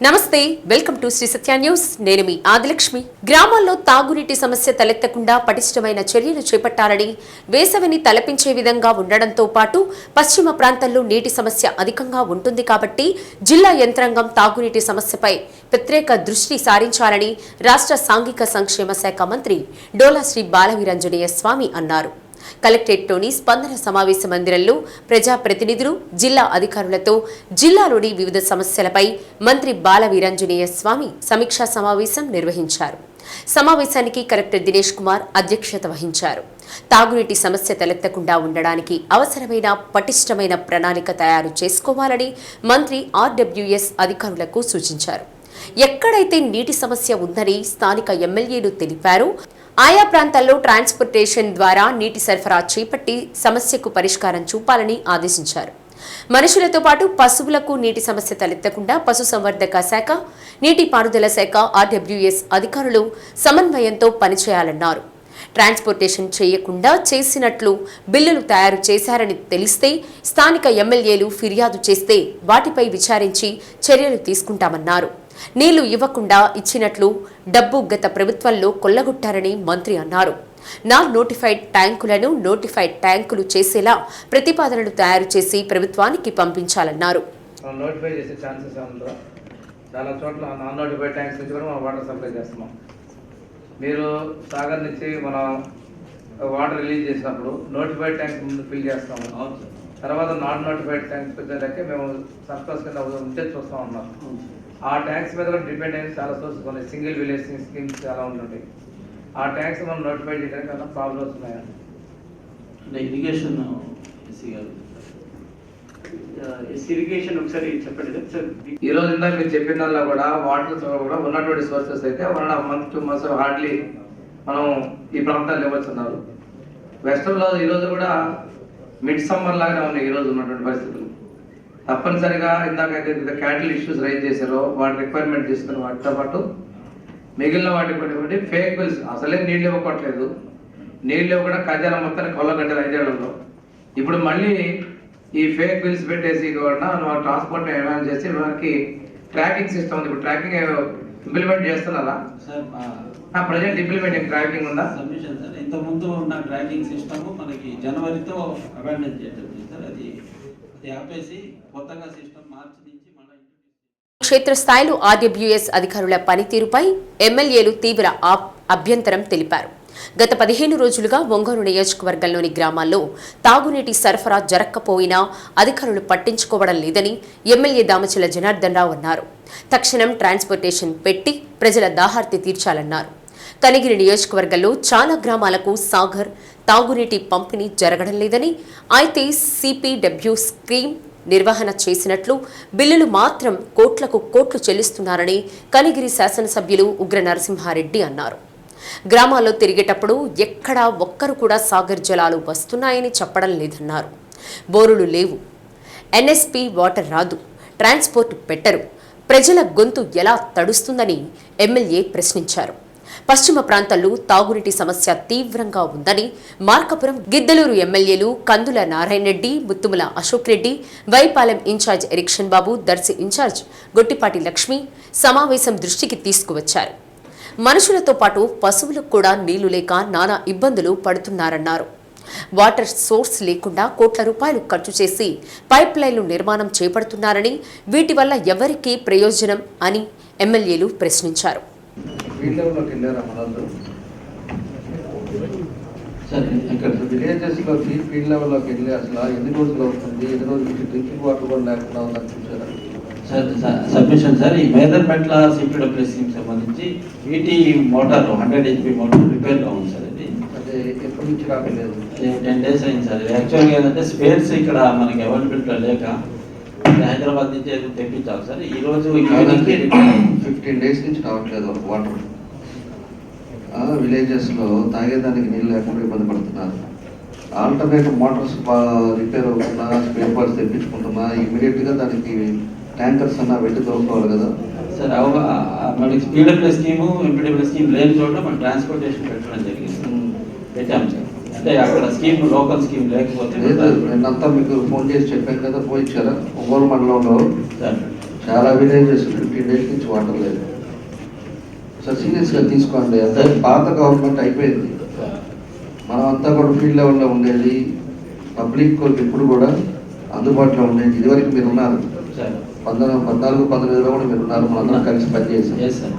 నమస్తే, welcome to Sri Satya news. నేను మీ ఆదిలక్ష్మి. గ్రామాల్లో తాగునీటి సమస్య తలెత్తకుండా పటిష్టమైన చర్యలు చేపట్టాలని, వేసవిని తలపించే విధంగా ఉండడంతో పాటు పశ్చిమ ప్రాంతాల్లో నీటి సమస్య అధికంగా ఉంటుంది కాబట్టి జిల్లా యంత్రాంగం తాగునీటి సమస్యపై ప్రత్యేక దృష్టి సారించాలని రాష్ట్ర సాంఘిక సంక్షేమ శాఖ మంత్రి డోలా శ్రీ బాలవీరాంజనేయ స్వామి అన్నారు. కలెక్టరేట్లోని స్పందన సమావేశ మందిరంలో ప్రజాప్రతినిధులు, జిల్లా అధికారులతో జిల్లాలోని వివిధ సమస్యలపై మంత్రి బాలవీరాంజనేయ స్వామి సమీక్షా సమావేశం నిర్వహించారు. సమావేశానికి కలెక్టర్ దినేష్ కుమార్ అధ్యక్షత వహించారు. తాగునీటి సమస్య తలెత్తకుండా ఉండడానికి అవసరమైన పటిష్టమైన ప్రణాళిక తయారు చేసుకోవాలని మంత్రి ఆర్డబ్ల్యూఎస్ అధికారులకు సూచించారు. ఎక్కడైతే నీటి సమస్య ఉందని స్థానిక ఎమ్మెల్యేలు తెలిపారో ఆయా ప్రాంతాల్లో ట్రాన్స్పోర్టేషన్ ద్వారా నీటి సరఫరా చేపట్టి సమస్యకు పరిష్కారం చూపాలని ఆదేశించారు. మనుషులతో పాటు పశువులకు నీటి సమస్య తలెత్తకుండా పశుసంవర్ధక శాఖ, నీటిపారుదల శాఖ, ఆర్డబ్ల్యూఎస్ అధికారులు సమన్వయంతో పనిచేయాలన్నారు. ట్రాన్స్పోర్టేషన్ చేయకుండా చేసినట్లు బిల్లులు తయారు చేశారని తెలిస్తే స్థానిక ఎమ్మెల్యేలు ఫిర్యాదు చేస్తే వాటిపై విచారించి చర్యలు తీసుకుంటామన్నారు. నీళ్లు ఇవ్వకుండా ఇచ్చినట్లు డబ్బు గత ప్రభుత్వంలో కొల్లగొట్టారని మంత్రి అన్నారు. నోటిఫైడ్ ట్యాంకులు చేసేలా ప్రతిపాదనలు తయారు చేసి ప్రభుత్వానికి పంపించాలన్నారు. మీరు సాగర్ నుంచి మనం వాటర్ రిలీజ్ చేసినప్పుడు నోటిఫైడ్ ట్యాంక్స్ ముందు ఫిల్ చేస్తాము. తర్వాత నాన్ నోటిఫైడ్ ట్యాంక్స్ పెట్టడానికి మేము సర్ప్లస్ కింద ఉంటే చూస్తూ ఉన్నాం. ఆ ట్యాంక్స్ మీద కూడా డిపెండ్ అయిన చాలా సోర్సెస్ ఉన్నాయి. సింగిల్ విలేజ్ స్కీమ్స్ చాలా ఉంటుంటాయి. ఆ ట్యాంక్స్ మనం నోటిఫై చేయడానికి ఏమైనా ప్రాబ్లమ్స్ ఉన్నాయా? ఇరిగేషన్ ఒకసారి చెప్పండి సార్. ఈ రోజు ఇందాక మీరు చెప్పిన దానిలో కూడా వాటర్ కూడా ఉన్నటువంటి సోర్సెస్ అయితే 1.5 months 2 months హార్డ్లీ మనం ఈ ప్రాంతాలు ఇవ్వచ్చున్నారు. వెస్టర్న్లో ఈరోజు కూడా మిడ్ సమ్మర్ లాగానే ఉన్నాయి ఈరోజు ఉన్నటువంటి పరిస్థితులు. తప్పనిసరిగా ఇందాకైతే క్యాటిల్ ఇష్యూస్ రైజ్ చేశారో వాటి రిక్వైర్మెంట్ తీసుకుని వాటితో పాటు మిగిలిన వాటికి కొన్ని ఫేక్ బిల్స్, అసలే నీళ్ళు ఇవ్వట్లేదు. నీళ్ళు ఇవ్వకుండా ఖజానా మొత్తాన్ని కొల్లగట్టారు 5 ఏళ్లలో. ఇప్పుడు మళ్ళీ ఈ ఫేక్ బిల్స్ పెట్టేసి కూడా ట్రాన్స్పోర్ట్ ఎన్హాన్స్ చేసి మనకి ట్రాకింగ్ సిస్టమ్ ఉంది. ఇప్పుడు ట్రాకింగ్ ఇంప్లిమెంట్ చేస్తున్నారా సార్? ప్రజెంట్ ఇంప్లిమెంటింగ్ ట్రాకింగ్ ఉందా? సబ్మిషన్ సార్, ఇంతకుముందు ఉన్న ట్రాకింగ్ సిస్టమ్ మనకి జనవరితో అబాండన్ చేయడం సార్. అది ఆపేసి కొత్తగా సిస్టమ్ మార్చి నుంచి మన క్షేత్రస్థాయిలో ఆర్డబ్ల్యూఎస్ అధికారుల పనితీరుపై ఎమ్మెల్యేలు తీవ్ర అభ్యంతరం తెలిపారు. గత 15 రోజులుగా ఒంగోలు నియోజకవర్గంలోని గ్రామాల్లో తాగునీటి సరఫరా జరగకపోయినా అధికారులు పట్టించుకోవడం లేదని ఎమ్మెల్యే దామచల జనార్దన్ రావు అన్నారు. తక్షణం ట్రాన్స్పోర్టేషన్ పెట్టి ప్రజల దాహార్తి తీర్చాలన్నారు. కనిగిరి నియోజకవర్గంలో చాలా గ్రామాలకు సాగర్ తాగునీటి పంపిణీ జరగడం లేదని, అయితే సిపిడబ్ల్యూ స్కీమ్ నిర్వహణ చేసినట్లు బిల్లులు మాత్రం కోట్లు చెల్లిస్తున్నారని కనిగిరి శాసనసభ్యులు ఉగ్ర నరసింహారెడ్డి అన్నారు. గ్రామాల్లో తిరిగేటప్పుడు ఎక్కడా ఒక్కరు కూడా సాగర్ జలాలు వస్తున్నాయని చెప్పడం లేదన్నారు. బోరులు లేవు, ఎన్ఎస్పి వాటర్ రాదు, ట్రాన్స్పోర్ట్ పెట్టరు, ప్రజల గొంతు ఎలా తడుస్తుందని ఎమ్మెల్యే ప్రశ్నించారు. పశ్చిమ ప్రాంతాల్లో తాగునీటి సమస్య తీవ్రంగా ఉందని మార్కాపురం, గిద్దలూరు ఎమ్మెల్యేలు కందుల నారాయణ రెడ్డి, ముత్తుముల అశోక్ రెడ్డి, వైపాలెం ఇన్ఛార్జ్ ఎరిక్షన్ బాబు, దర్శి ఇన్ఛార్జ్ గొట్టిపాటి లక్ష్మి సమావేశం దృష్టికి తీసుకువచ్చారు. మనుషులతో పాటు పశువులకు కూడా నీళ్లు లేక నానా ఇబ్బందులు పడుతున్నారన్నారు. వాటర్ సోర్స్ లేకుండా కోట్ల రూపాయలు ఖర్చు చేసి పైప్ లైన్లు నిర్మాణం చేపడుతున్నారని, వీటి వల్ల ఎవరికీ ప్రయోజనం అని ఎమ్మెల్యేలు ప్రశ్నించారు. విలేజెస్లోకి ఫీల్డ్ లెవెల్లోకి వెళ్ళి అసలు ఎన్ని రోజులు అవుతుంది, ఎన్ని రోజులకి డ్రింకింగ్ వాటర్ కూడా లేకుండా ఉందని చూసారా సార్? సబ్మిషన్ సార్, ఈ మేదర్మెట్ల సిపిడబ్ల్యూ స్కీమ్ సంబంధించి వీటి మోటార్ 100 HP మోటార్ రిపేర్గా ఉంది సార్. అది ఎప్పటి నుంచి రావట్లేదు? 10 days అయింది సార్. యాక్చువల్గా ఏంటంటే స్పేర్స్ ఇక్కడ మనకి అవైలబిలిటీ లేక హైదరాబాద్ నుంచి ఏదో తెప్పించాలి సార్. ఈ రోజు 15 days నుంచి రావట్లేదు వాటర్. విలేజెస్లో తాగేదానికి నీళ్ళు లేకుండా ఇబ్బంది పడుతున్నారు. ఆల్టర్నేటివ్ మోటార్స్ రిపేర్ అవుతున్నా, స్పేర్ పార్ట్స్ తెప్పించుకుంటున్నా, ఇమీడియట్గా దానికి ట్యాంకర్స్ అన్నా పెట్టి తోలుకోవాలి కదా సార్. మనకి స్పీడబ్ల్యూ స్కీము, ఎంపీడబ్ల్యూ స్కీమ్ లేని చోట మనం ట్రాన్స్పోర్టేషన్ పెట్టడం జరిగింది, పెట్టాము సార్. అంటే అక్కడ స్కీమ్ లోకల్ స్కీమ్ లేకపోతే నిన్నంతా మీకు ఫోన్ చేసి చెప్పాను కదా, పోయించారా ఒంగోలు మండలంలో చాలా విలేజెస్ 15 days నుంచి వాటర్ లేదు. సార్ సీరియస్గా తీసుకోండి. అంతే పాత గవర్నమెంట్ అయిపోయింది. మనం అంతా కూడా ఫీల్డ్ లెవెల్లో ఉండేది, పబ్లిక్ ఎప్పుడు కూడా అందుబాటులో ఉండేది. ఇదివరకు మీరు ఉన్నారు 14-15లో కూడా మీరు ఉన్నారు. మనందరం కలిసి పనిచేసాం.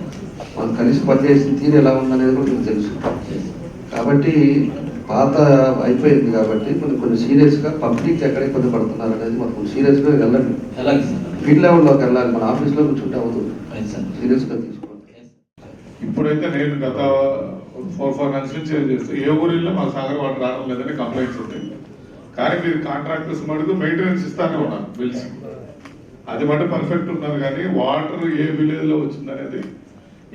మనం కలిసి పనిచేసిన తీరు ఎలా ఉందనేది కూడా మీకు తెలుసు. కాబట్టి పాత అయిపోయింది కాబట్టి మనం కొంచెం సీరియస్గా పబ్లిక్ ఎక్కడ ఇబ్బంది పడుతున్నారు అనేది మనం సీరియస్గా వెళ్ళండి. ఫీల్డ్ లెవెల్లోకి వెళ్ళాలి. మన ఆఫీస్లో కూర్చుంటే అవుతుంది. సీరియస్గా తీసుకోండి. ఇప్పుడైతే నేను గత 4 months నుంచి చేస్తే ఏ ఊరిలో మాకు సాగర్ వాటర్ రావడం లేదని కంప్లైంట్స్ ఉంటాయి. కానీ మీరు కాంట్రాక్టర్స్ మటుకు మెయింటెనెన్స్ ఇస్తానే ఉన్నారు బిల్స్. అది మటు పర్ఫెక్ట్ ఉన్నారు. కానీ వాటర్ ఏ విలేజ్లో వచ్చిందనేది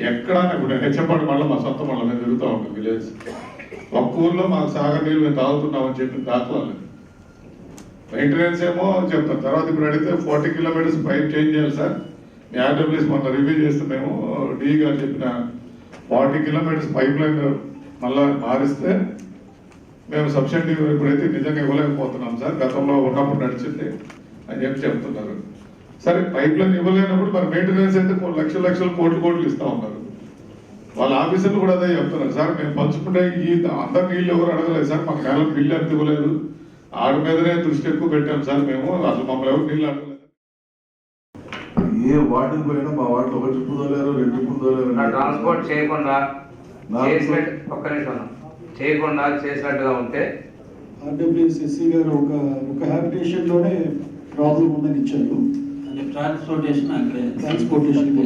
ఎక్కడా ఇప్పుడు హెచ్చపాటు మళ్ళీ మా సొంత మళ్ళీ మేము తిరుగుతూ ఉంటాం విలేజ్. ఒక్క ఊర్లో మాకు సాగర్ నీళ్ళు మేము తాగుతున్నామని చెప్పి దాఖలాలు. మెయింటెనెన్స్ ఏమో చెప్తాం. తర్వాత ఇప్పుడు అడిగితే 40 kilometers పైప్ చేంజ్ చేయాలి సార్. మీ ఆర్డబ్ల్యూఎస్ మొన్న రివ్యూ చేస్తే మేము డి గారు చెప్పిన 40 kilometers పైప్ లైన్ మళ్ళీ మారిస్తే మేము సబ్సిడీ ఇప్పుడైతే నిజంగా ఇవ్వలేకపోతున్నాం సార్. గతంలో ఉన్నప్పుడు నడిచింది అని చెప్పి చెప్తున్నారు. సరే పైప్ లైన్ ఇవ్వలేనప్పుడు మరి మెయింటెనెన్స్ అయితే లక్షల కోట్లు ఇస్తా ఉన్నారు. వాళ్ళ ఆఫీసర్లు కూడా అదే చెప్తున్నారు. సార్ మేము పంచుకుంటే ఈ అందరు నీళ్ళు ఎవరు అడగలేదు సార్. మాకు నెల బిల్లు ఎంత ఇవ్వలేదు. ఆడి మీదనే దృష్టి ఎక్కువ పెట్టాం సార్. మేము అసలు మమ్మల్ని ఎవరు నీళ్ళు అడగలేదు. ఏ వార్డుకి పోయినా మా వార్డు 1 trip తోలేరు 2 trip తోలేరు. ట్రాన్స్పోర్ట్ చేయకుండా చేయకుండా చేసినట్టుగా ఉంటే ఆర్డబ్ల్యూఎస్ఎస్సీ గారు ఒక హ్యాబిటేషన్లోనే ప్రాబ్లం ఉందని ఇచ్చారు. ట్రాన్స్పోర్టేషన్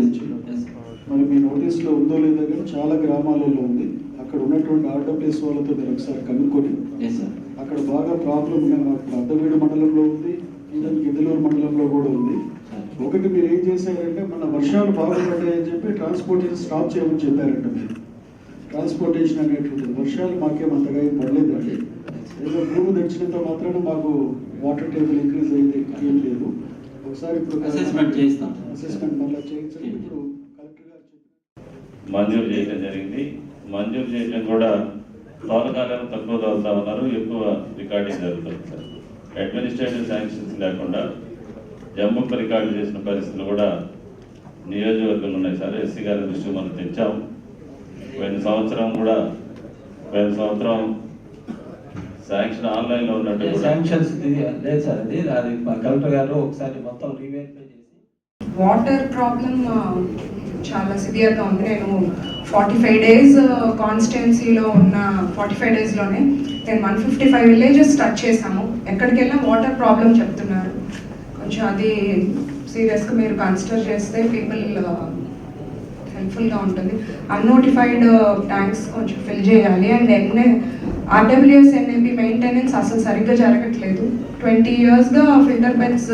ఇచ్చారు. మరి మీ నోటీస్లో ఉందో లేదో కానీ చాలా గ్రామాలలో ఉంది. అక్కడ ఉన్నటువంటి ఆర్డబ్ల్యూఎస్ వాళ్ళతో మీరు ఒకసారి కనుక్కొని అక్కడ బాగా ప్రాబ్లం అద్దవీడు మండలంలో ఉంది, గిద్దలూరు మండలంలో కూడా ఉంది. ఒకటి మీరు ఏం చేశారంటే మన వర్షాలు బాగా పడ్డాయని చెప్పి ట్రాన్స్పోర్టేషన్ స్టాప్ చేయమని చెప్పారంట. మీరు ట్రాన్స్పోర్టేషన్ అనేటువంటిది వర్షాలు మాకేమంతగా ఏం పడలేదండి. ఏదో భూమి తెచ్చినంత మాత్రాన మాకు వాటర్ టేబుల్ ఇంక్రీజ్ అయితే ఏం లేదు. ఒకసారి ఇప్పుడు అసెస్మెంట్ మళ్ళీ చేయించండి. ఇప్పుడు కలెక్టర్ గారు మంజూరు చేయడం జరిగింది. మంజూరు చేయడం కూడా తోలకాలం తక్కువ చదువుతా ఉన్నారు, ఎక్కువ రికార్డింగ్ జరుగుతుంది సార్. అడ్మినిస్ట్రేటివ్ శాంక్షన్స్ లేకుండా జమ్మప్ప రికార్డు చేసిన పరిస్థితులు కూడా నియోజకవర్గంలో ఉన్నాయి సార్. ఎస్సీ గారి దృష్టికి మనం తెచ్చాం. పోయిన సంవత్సరం శాంక్షన్ ఆన్లైన్లో ఉన్నట్టు శాంక్షన్స్ లేదు సార్. అది కలెక్టర్ గారు ఒకసారి మొత్తం రీవెరిఫై చేసి వాటర్ ప్రాబ్లం చాలా సివియర్గా ఉంది. నేను 45 days కాన్స్టిట్యున్సీలో ఉన్న 45 daysలోనే నేను 155 villages టచ్ చేశాము. ఎక్కడికి వెళ్ళినా వాటర్ ప్రాబ్లం చెప్తున్నారు. కొంచెం అది సీరియస్గా మీరు కన్సిడర్ చేస్తే పీపుల్ హెల్ప్ఫుల్గా ఉంటుంది. అన్నోటిఫైడ్ ట్యాంక్స్ కొంచెం ఫిల్ చేయాలి. అండ్ ఆర్డబ్ల్యూఎస్ ఎన్ఏబి మెయింటెనెన్స్ అసలు సరిగ్గా జరగట్లేదు. 20 yearsగా ఫిల్టర్ బెడ్స్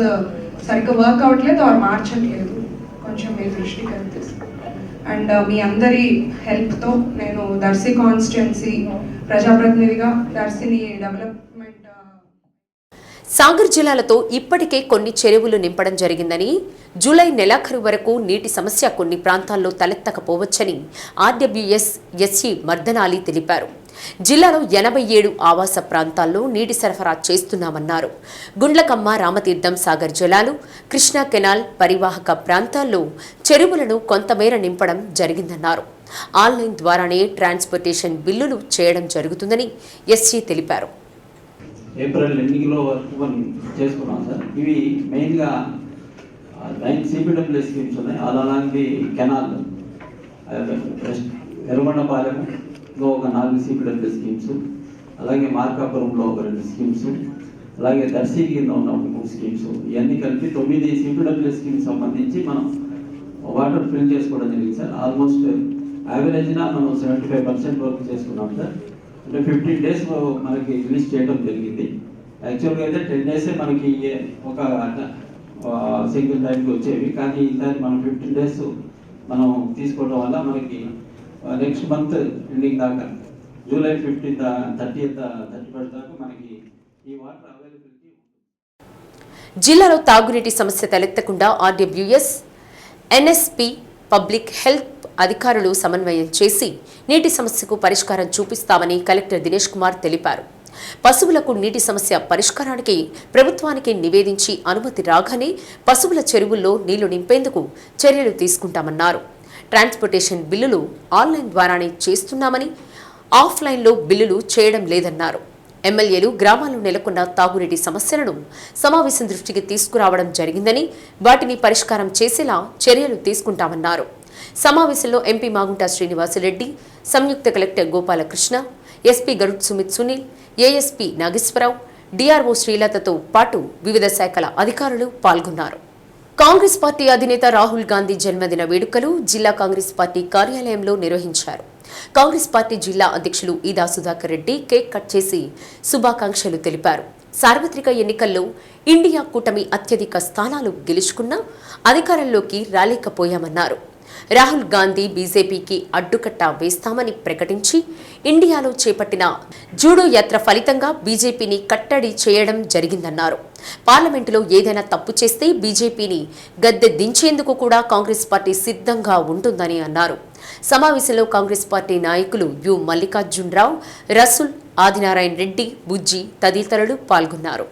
సరిగ్గా వర్క్ అవ్వట్లేదు ఆర్ మార్చట్లేదు. కొంచెం మీ దృష్టికి వెళ్తే అండ్ మీ అందరి హెల్ప్తో నేను దర్శి కాన్స్టిట్యున్సీ ప్రజాప్రతినిధిగా దర్శిని డెవలప్మెంట్ సాగర్ జిల్లాలతో ఇప్పటికే కొన్ని చెరువులు నింపడం జరిగిందని, జూలై నెలాఖరు వరకు నీటి సమస్య కొన్ని ప్రాంతాల్లో తలెత్తకపోవచ్చని ఆర్డబ్ల్యూఎస్ ఎస్సీ మర్దనాలి తెలిపారు. జిల్లాలో 87 ఆవాస ప్రాంతాల్లో నీటి సరఫరా చేస్తున్నామన్నారు. గుండ్లకమ్మ, రామతీర్థం సాగర్ జలాలు, కృష్ణా కెనాల్ పరివాహక ప్రాంతాల్లో చెరువులను కొంతమేర నింపడం జరిగిందన్నారు. ఆన్లైన్ ద్వారానే ట్రాన్స్పోర్టేషన్ బిల్లులు చేయడం జరుగుతుందని ఎస్సీ తెలిపారు. ఏప్రిల్ ఎండింగ్లో వరకు మనం చేసుకున్నాం సార్. ఇవి మెయిన్గా 9 CPWS స్కీమ్స్ ఉన్నాయి. అలాంగ్ ది కెనాల్ ఎర్రగొండపాలెంలో ఒక 4 CPWS స్కీమ్స్, అలాగే మార్కాపురంలో ఒక 2 స్కీమ్స్, అలాగే దర్శి కింద ఉన్న ఒక 3 స్కీమ్స్. ఇవన్నీ కలిపి 9 CPWS స్కీమ్స్ సంబంధించి మనం వాటర్ ఫిల్ చేసుకోవడం జరిగింది సార్. ఆల్మోస్ట్ యావరేజ్గా మనం 75% వరకు చేసుకున్నాం సార్. అంటే 15 days మనకి రిలీజ్ చేయడం జరిగింది. యాక్చువల్గా అయితే 10 days మనకి ఒక సింగిల్ టైంకి వచ్చేవి. కానీ ఈసారి మనం 15 days మనం తీసుకోవడం వల్ల మనకి నెక్స్ట్ మంత్ ఎండింగ్ దాకా జూలై 30th దాకా మనకి ఈ వాటర్ అవైలబిలిటీ. జిల్లాలో తాగునీటి సమస్య తలెత్తకుండా ఆర్డబ్ల్యూఎస్, ఎన్ఎస్పి, పబ్లిక్ హెల్త్ అధికారులు సమన్వయం చేసి నీటి సమస్యకు పరిష్కారం చూపిస్తామని కలెక్టర్ దినేష్ కుమార్ తెలిపారు. పశువులకు నీటి సమస్య పరిష్కారానికి ప్రభుత్వానికి నివేదించి అనుమతి రాగానే పశువుల చెరువుల్లో నీళ్లు నింపేందుకు చర్యలు తీసుకుంటామన్నారు. ట్రాన్స్పోర్టేషన్ బిల్లులు ఆన్లైన్ ద్వారానే చేస్తున్నామని, ఆఫ్లైన్లో బిల్లులు చేయడం లేదన్నారు. ఎమ్మెల్యేలు గ్రామాల్లో నెలకొన్న తాగునీటి సమస్యలను సమావేశం దృష్టికి తీసుకురావడం జరిగిందని, వాటిని పరిష్కారం చేసేలా చర్యలు తీసుకుంటామన్నారు. సమావేశంలో ఎంపీ మాగుంట శ్రీనివాసరెడ్డి, సంయుక్త collector Gopalakrishna, SP Garud Sumit Sunil, ASP Nageswara Rao, DRO శ్రీలతతో పాటు వివిధ శాఖల అధికారులు పాల్గొన్నారు. కాంగ్రెస్ పార్టీ అధినేత రాహుల్ గాంధీ జన్మదిన వేడుకలు జిల్లా కాంగ్రెస్ పార్టీ కార్యాలయంలో నిర్వహించారు. కాంగ్రెస్ పార్టీ జిల్లా అధ్యక్షులు ఈదా సుధాకర్ రెడ్డి కేక్ కట్ చేసి శుభాకాంక్షలు తెలిపారు. సార్వత్రిక ఎన్నికల్లో ఇండియా కూటమి అత్యధిక స్థానాలు గెలుచుకున్నా అధికారంలోకి రాలేకపోయామన్నారు. రాహుల్ గాంధీ బీజేపీకి అడ్డుకట్ట వేస్తామని ప్రకటించి ఇండియాలో చేపట్టిన జూడో యాత్ర ఫలితంగా బీజేపీని కట్టడి చేయడం జరిగిందన్నారు. పార్లమెంటులో ఏదైనా తప్పు చేస్తే బీజేపీని గద్దె దించేందుకు కూడా కాంగ్రెస్ పార్టీ సిద్ధంగా ఉంటుందని అన్నారు. సమావేశంలో కాంగ్రెస్ పార్టీ నాయకులు యు మల్లికార్జునరావు, రసూల్, ఆదినారాయణ రెడ్డి, బుజ్జి తదితరులు పాల్గొన్నారు.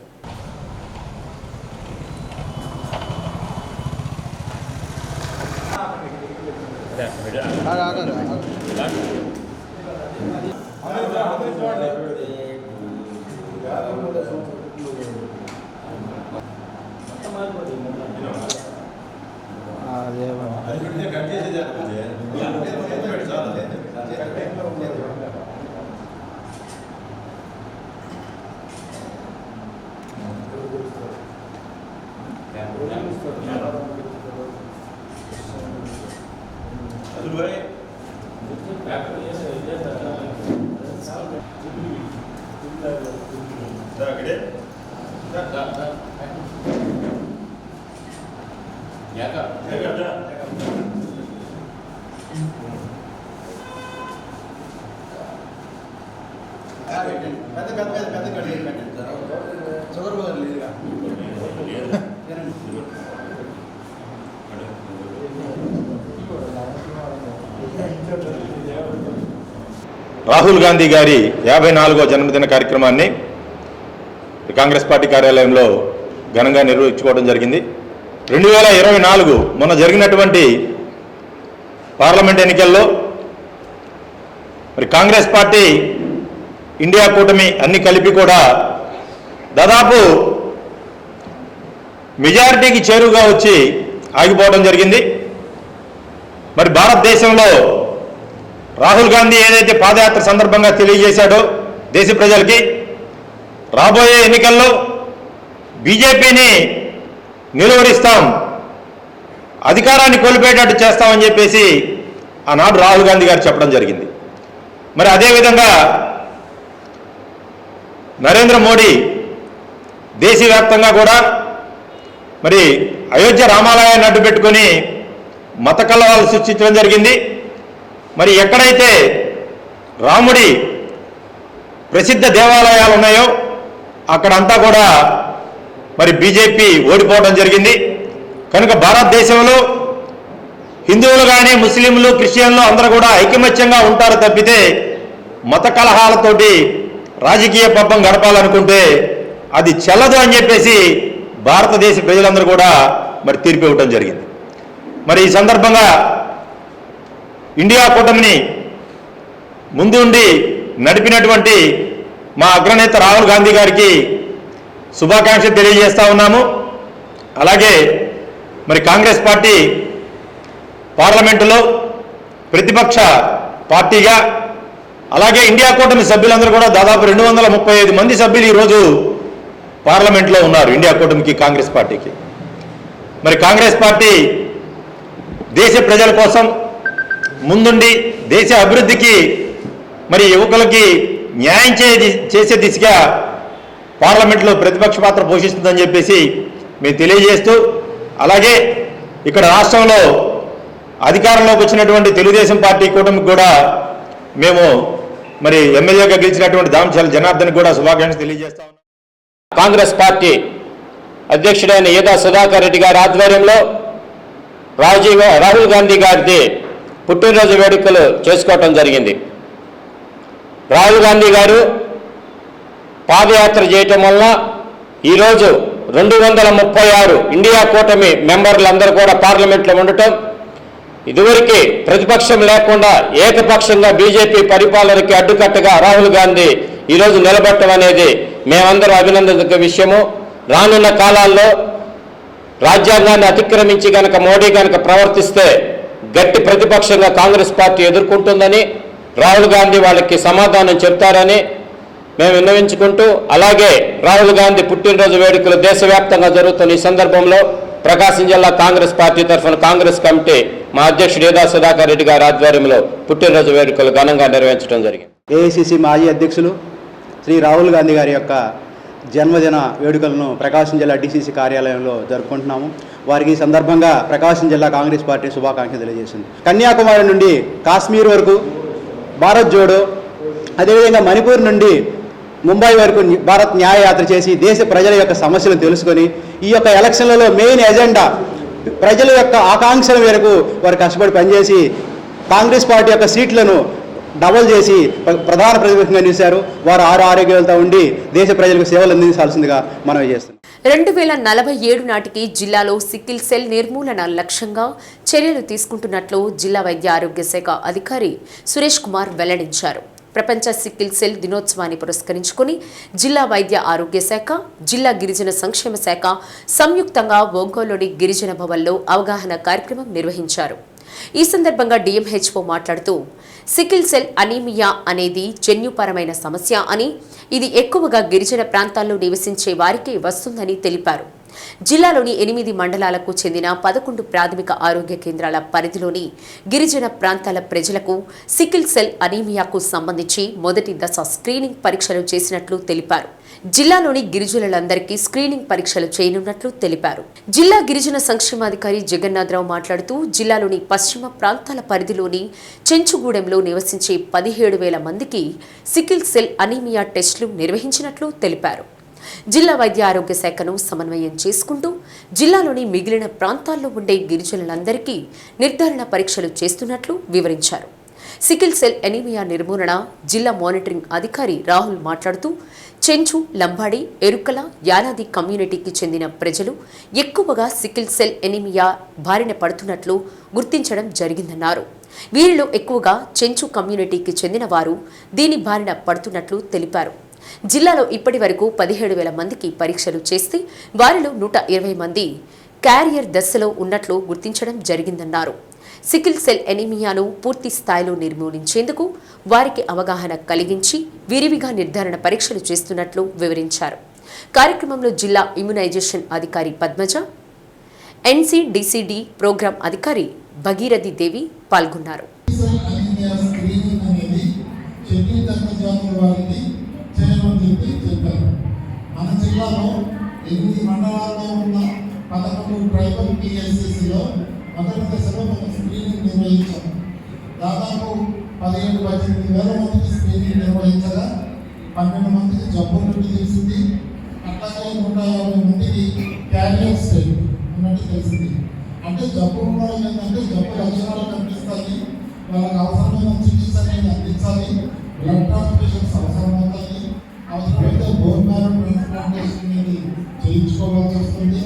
రాహుల్ గాంధీ గారి 54వ జన్మదిన కార్యక్రమాన్ని కాంగ్రెస్ పార్టీ కార్యాలయంలో ఘనంగా నిర్వహించుకోవడం జరిగింది. 2024 మొన్న జరిగినటువంటి పార్లమెంట్ ఎన్నికల్లో మరి కాంగ్రెస్ పార్టీ, ఇండియా కూటమి అన్ని కలిపి కూడా దాదాపు మెజారిటీకి చేరువుగా వచ్చి ఆగిపోవడం జరిగింది. మరి భారతదేశంలో రాహుల్ గాంధీ ఏదైతే పాదయాత్ర సందర్భంగా తెలియజేశాడో దేశ ప్రజలకి, రాబోయే ఎన్నికల్లో బీజేపీని నిలువరిస్తాం, అధికారాన్ని కోల్పోయేటట్టు చేస్తామని చెప్పేసి ఆనాడు రాహుల్ గాంధీ గారు చెప్పడం జరిగింది. మరి అదేవిధంగా నరేంద్ర మోడీ దేశవ్యాప్తంగా కూడా మరి అయోధ్య రామాలయాన్ని అడ్డు పెట్టుకొని మత కలహాలు సృష్టించడం జరిగింది. మరి ఎక్కడైతే రాముడి ప్రసిద్ధ దేవాలయాలు ఉన్నాయో అక్కడంతా కూడా మరి బీజేపీ ఓడిపోవడం జరిగింది. కనుక భారతదేశంలో హిందువులు కానీ, ముస్లింలు, క్రిస్టియన్లు అందరూ కూడా ఐకమత్యంగా ఉంటారు తప్పితే మత కలహాలతోటి రాజకీయ పబ్బం గడపాలనుకుంటే అది చెల్లదు అని చెప్పేసి భారతదేశ ప్రజలందరూ కూడా మరి తీర్పు ఇవ్వడం జరిగింది. మరి ఈ సందర్భంగా ఇండియా కూటమిని ముందుండి నడిపినటువంటి మా అగ్రనేత రాహుల్ గాంధీ గారికి శుభాకాంక్షలు తెలియజేస్తా ఉన్నాము. అలాగే మరి కాంగ్రెస్ పార్టీ పార్లమెంటులో ప్రతిపక్ష పార్టీగా, అలాగే ఇండియా కూటమి సభ్యులందరూ కూడా దాదాపు 235 మంది సభ్యులు ఈరోజు పార్లమెంట్లో ఉన్నారు ఇండియా కూటమికి, కాంగ్రెస్ పార్టీకి. మరి కాంగ్రెస్ పార్టీ దేశ ప్రజల కోసం ముందుండి దేశ అభివృద్ధికి, మరి యువకులకి న్యాయం చేసే దిశగా పార్లమెంట్లో ప్రతిపక్ష పాత్ర పోషిస్తుందని చెప్పేసి మేము తెలియజేస్తూ, అలాగే ఇక్కడ రాష్ట్రంలో అధికారంలోకి వచ్చినటువంటి తెలుగుదేశం పార్టీ కూటమికి కూడా మేము మరి ఎమ్మెల్యేగా గెలిచినటువంటి దామచర్ల జనార్దన్ కూడా శుభాకాంక్షలు తెలియజేస్తా ఉన్నాం. కాంగ్రెస్ పార్టీ అధ్యక్షుడైన ఈదా సుధాకర్ రెడ్డి గారి ఆధ్వర్యంలో రాహుల్ గాంధీ గారిది పుట్టినరోజు వేడుకలు చేసుకోవటం జరిగింది. రాహుల్ గాంధీ గారు పాదయాత్ర చేయటం వల్ల ఈరోజు 236 ఇండియా కూటమి మెంబర్లందరూ కూడా పార్లమెంట్లో ఉండటం, ఇదివరకు ప్రతిపక్షం లేకుండా ఏకపక్షంగా బీజేపీ పరిపాలనకి అడ్డుకట్టగా రాహుల్ గాంధీ ఈరోజు నిలబడటం అనేది మేమందరం అభినందన విషయము. రానున్న కాలాల్లో రాజ్యాంగాన్ని అతిక్రమించి కనుక మోడీ కనుక ప్రవర్తిస్తే గట్టి ప్రతిపక్షంగా కాంగ్రెస్ పార్టీ ఎదుర్కొంటుందని, రాహుల్ గాంధీ వాళ్ళకి సమాధానం చెప్తారని మేము విన్నవించుకుంటూ, అలాగే రాహుల్ గాంధీ పుట్టినరోజు వేడుకలు దేశవ్యాప్తంగా జరుగుతున్న ఈ సందర్భంలో ప్రకాశం జిల్లా కాంగ్రెస్ పార్టీ తరఫున కాంగ్రెస్ కమిటీ మా అధ్యక్షుడు ఏదా సుధాకర్ రెడ్డి గారి ఆధ్వర్యంలో పుట్టినరోజు వేడుకలు ఘనంగా నిర్వహించడం జరిగింది. ఏఐసిసి మాజీ అధ్యక్షులు శ్రీ రాహుల్ గాంధీ గారి యొక్క జన్మదిన వేడుకలను ప్రకాశం జిల్లా డిసిసి కార్యాలయంలో జరుపుకుంటున్నాము. వారికి ఈ సందర్భంగా ప్రకాశం జిల్లా కాంగ్రెస్ పార్టీ శుభాకాంక్షలు తెలియజేసింది. కన్యాకుమారి నుండి కాశ్మీర్ వరకు భారత్ జోడో, అదేవిధంగా మణిపూర్ నుండి ముంబై వరకు భారత్ న్యాయ యాత్ర చేసి దేశ ప్రజల యొక్క సమస్యలను తెలుసుకొని ఈ యొక్క ఎలక్షన్లలో మెయిన్ ఎజెండా ప్రజల యొక్క ఆకాంక్షల మేరకు వారు కష్టపడి పనిచేసి కాంగ్రెస్ పార్టీ యొక్క సీట్లను డబుల్ చేసి ప్రధాన ప్రతిపక్షంగా నిలిచారు. వారు ఆరోగ్యాలతో ఉండి దేశ ప్రజలకు సేవలు అందించాల్సిందిగా మనవి చేస్తున్నాం. 2047 నాటికి జిల్లాలో సికిల్ సెల్ నిర్మూలన లక్ష్యంగా చర్యలు తీసుకుంటున్నట్లు జిల్లా వైద్య ఆరోగ్య శాఖ అధికారి సురేష్ కుమార్ వెల్లడించారు. ప్రపంచ సికిల్ సెల్ దినోత్సవాన్ని పురస్కరించుకుని జిల్లా వైద్య ఆరోగ్య శాఖ, జిల్లా గిరిజన సంక్షేమ శాఖ సంయుక్తంగా ఒంగోలులోని గిరిజన భవన్లో అవగాహన కార్యక్రమం నిర్వహించారు. ఈ సందర్భంగా డిఎంహెచ్ఓ మాట్లాడుతూ సికిల్ సెల్ అనీమియా అనేది జన్యుపరమైన సమస్య అని, ఇది ఎక్కువగా గిరిజన ప్రాంతాల్లో నివసించే వారికి వస్తుందని తెలిపారు. జిల్లాలోని 8 మండలాలకు చెందిన 11 ప్రాథమిక ఆరోగ్య కేంద్రాల పరిధిలోని గిరిజన ప్రాంతాల ప్రజలకు సికిల్ సెల్ అనీమియాకు సంబంధించి మొదటి దశ స్క్రీనింగ్ పరీక్షలు చేసినట్లు తెలిపారు. జిల్లాలోని గిరిజనులందరికీ స్క్రీనింగ్ పరీక్షలు చేయనున్నట్లు తెలిపారు. జిల్లా గిరిజన సంక్షేమాధికారి జగన్నాథరావు మాట్లాడుతూ జిల్లాలోని పశ్చిమ ప్రాంతాల పరిధిలోని చెంచుగూడెంలో నివసించే 17,000 మందికి సికిల్ సెల్ అనీమియా టెస్టులు నిర్వహించినట్లు తెలిపారు. జిల్లా వైద్య ఆరోగ్య శాఖను సమన్వయం చేసుకుంటూ జిల్లాలోని మిగిలిన ప్రాంతాల్లో ఉండే గిరిజనులందరికీ నిర్ధారణ పరీక్షలు చేస్తున్నట్లు వివరించారు. సికిల్ సెల్ ఎనీమియా నిర్మూలన జిల్లా మానిటరింగ్ అధికారి రాహుల్ మాట్లాడుతూ చెంచు, లంబాడి, ఎరుకల, యానాది కమ్యూనిటీకి చెందిన ప్రజలు ఎక్కువగా సికిల్ సెల్ ఎనీమియా బారిన పడుతున్నట్లు గుర్తించడం జరిగిందన్నారు. వీరిలో ఎక్కువగా చెంచు కమ్యూనిటీకి చెందిన వారు దీని బారిన పడుతున్నట్లు తెలిపారు. జిల్లాలో ఇప్పటి వరకు 17,000 మందికి పరీక్షలు చేస్తే వారిలో 120 మంది క్యారియర్ దశలో ఉన్నట్లు గుర్తించడం జరిగిందన్నారు. సికిల్ సెల్ ఎనీమియాను పూర్తి స్థాయిలో నిర్మూలించేందుకు వారికి అవగాహన కలిగించి విరివిగా నిర్ధారణ పరీక్షలు చేస్తున్నట్లు వివరించారు. కార్యక్రమంలో జిల్లా ఇమ్యునైజేషన్ అధికారి పద్మజ, ఎన్సిడిసిడి ప్రోగ్రాం అధికారి భగీరథి దేవి పాల్గొన్నారు. మన జిల్లాలో 8 మండలాల్లో ఉన్న 11 ట్రైబల్ పిఎస్సిలో మొదటి దశలో మనం స్క్రీనింగ్ నిర్వహించాము. దాదాపు 17-18 వేల మందికి స్క్రీనింగ్ నిర్వహించగా 12 మందికి జబ్బు ఉన్నట్టు తెలిసింది. అట్లాగే 150 మందికి క్యారియర్ స్టేట్ ఉన్నట్టు తెలిసింది. అంటే జబ్బు ఉండడం ఏంటంటే జబ్బు లక్షణాలు కనిపిస్తాయి, వాళ్ళకి అవసరమైన చికిత్స అనేది అందించాలి, బ్లడ్ ట్రాన్స్ఫ్యూషన్స్ అవసరం అవుతాయి, అవసరమైతే బోన్ మ్యారో ట్రాన్స్ప్లాంటేషన్ అనేది చేయించుకోవాల్సి వస్తుంది.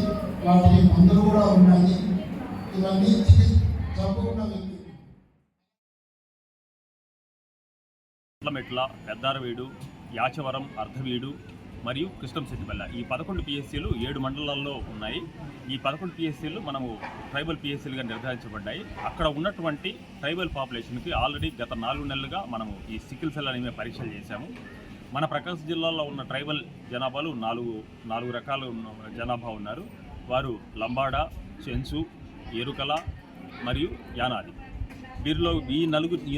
వాటికి మందులు కూడా ఉన్నాయి. ఇవన్నీ జబ్బు ఉన్న వ్యక్తి మెట్ల, పెద్దారవీడు, యాచవరం, అర్ధవీడు మరియు కృష్ణంశెట్టిపల్లె ఈ 11 పిఎస్సీలు 7 మండలాల్లో ఉన్నాయి. ఈ 11 పిఎస్సీలు మనము ట్రైబల్ పిఎస్సీలుగా నిర్ధారించబడ్డాయి. అక్కడ ఉన్నటువంటి ట్రైబల్ పాపులేషన్కి ఆల్రెడీ గత 4 నెలలుగా మనము ఈ సికిల్ సెల్ అనేవి పరీక్షలు చేశాము. మన ప్రకాశం జిల్లాలో ఉన్న ట్రైబల్ జనాభాలు 4 రకాల జనాభా ఉన్నారు. వారు లంబాడ, చెంచు, ఎరుకల మరియు యానాది. వీరిలో ఈ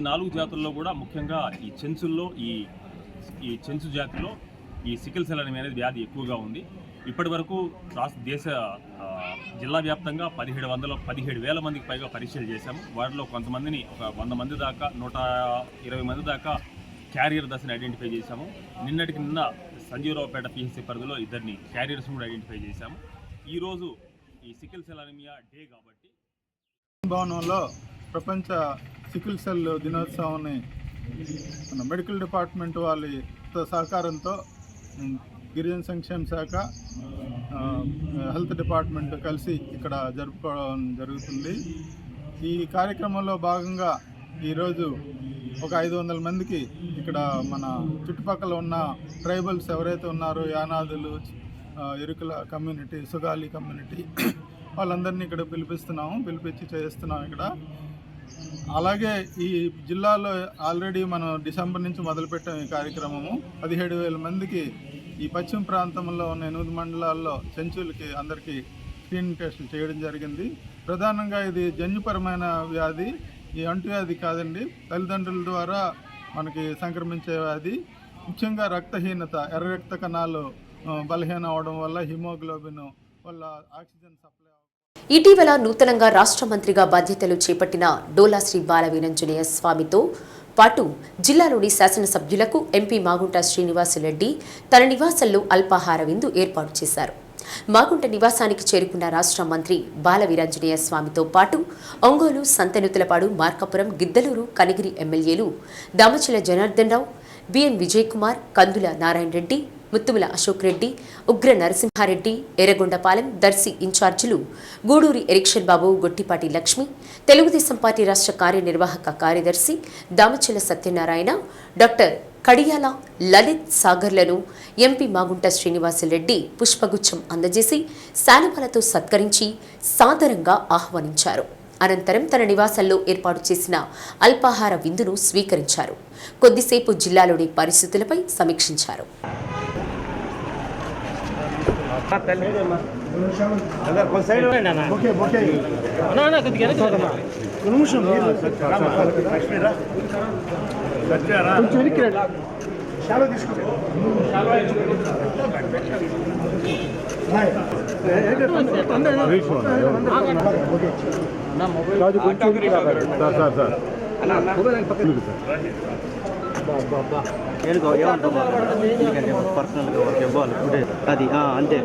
4 జాతుల్లో కూడా ముఖ్యంగా ఈ చెంచుల్లో ఈ చెంచు జాతిలో ఈ సికిల్ సెల్ అనేది వ్యాధి ఎక్కువగా ఉంది. ఇప్పటి వరకు జిల్లా వ్యాప్తంగా 17,000 మందికి పైగా పరీక్షలు చేశాము. వాటిలో కొంతమందిని ఒక 100 మంది దాకా 120 మంది దాకా క్యారియర్ దశని ఐడెంటిఫై చేశాము. నిన్నటికి నిన్న సంజీవరావుపేట పిహెచ్సి పరిధిలో 2 క్యారియర్స్ కూడా ఐడెంటిఫై చేశాము. ఈరోజు ఈ సికిల్ సెల్ అనీమియా డే కాబట్టి భవనంలో ప్రపంచ సికిల్ సెల్ దినోత్సవాన్ని మన మెడికల్ డిపార్ట్మెంట్ వాళ్ళ సహకారంతో గిరిజన సంక్షేమ శాఖ, హెల్త్ డిపార్ట్మెంట్ కలిసి ఇక్కడ జరుపుకోవడం జరుగుతుంది. ఈ కార్యక్రమంలో భాగంగా ఈరోజు ఒక 500 మందికి ఇక్కడ మన చుట్టుపక్కల ఉన్న ట్రైబల్స్ ఎవరైతే ఉన్నారో, యానాదులు, ఎరుకల కమ్యూనిటీ, సుగాలి కమ్యూనిటీ, వాళ్ళందరినీ ఇక్కడ పిలిపించి చేస్తున్నాం ఇక్కడ. అలాగే ఈ జిల్లాలో ఆల్రెడీ మనం డిసెంబర్ నుంచి మొదలుపెట్టాం ఈ కార్యక్రమము. 17,000 మందికి ఈ పశ్చిమ ప్రాంతంలో ఉన్న 8 మండలాల్లో చెంచులకి అందరికీ స్క్రీనింగ్ టెస్టులు చేయడం జరిగింది. ప్రధానంగా ఇది జన్యుపరమైన వ్యాధి, ఈ అంటువ్యాధి కాదండి, తల్లిదండ్రుల ద్వారా మనకి సంక్రమించే వ్యాధి. ముఖ్యంగా రక్తహీనత, ఎర్ర రక్త కణాలు బలహీనం అవడం వల్ల, హిమోగ్లోబిన్ వల్ల ఆక్సిజన్ సప్లై. ఇటీవల నూతనంగా రాష్ట్ర మంత్రిగా బాధ్యతలు చేపట్టిన డోలా శ్రీ బాల వీరాంజనేయ స్వామితో పాటు జిల్లాలోని శాసనసభ్యులకు ఎంపీ మాగుంట శ్రీనివాసులరెడ్డి తన నివాసంలో అల్పాహార విందు ఏర్పాటు చేశారు. మాగుంట నివాసానికి చేరుకున్న రాష్ట్ర మంత్రి బాల వీరాంజనేయ స్వామితో పాటు ఒంగోలు, సంతెనుతులపాడు, మార్కాపురం, గిద్దలూరు, కనిగిరి ఎమ్మెల్యేలు దామచిల జనార్దన్ రావు, బిఎన్ విజయ్ కుమార్, కందుల నారాయణ రెడ్డి, ముత్తుముల అశోక్ రెడ్డి, ఉగ్ర నరసింహారెడ్డి, ఎర్రగొండపాలెం, దర్శి ఇన్ఛార్జీలు గూడూరి ఎరిక్షన్ బాబు, గొట్టిపాటి లక్ష్మి, తెలుగుదేశం పార్టీ రాష్ట్ర కార్యనిర్వాహక కార్యదర్శి దామచిల సత్యనారాయణ, డాక్టర్ కడియాల లలిత్ సాగర్లను ఎంపీ మాగుంట శ్రీనివాసులరెడ్డి పుష్పగుచ్చం అందజేసి శాలువాలతో సత్కరించి సాదరంగా ఆహ్వానించారు. అనంతరం తన నివాసంలో ఏర్పాటు చేసిన అల్పాహార విందును స్వీకరించారు. కొద్దిసేపు జిల్లాలోని పరిస్థితులపై సమీక్షించారు. పర్సనల్గా ఇవ్వాలి అది అంతే.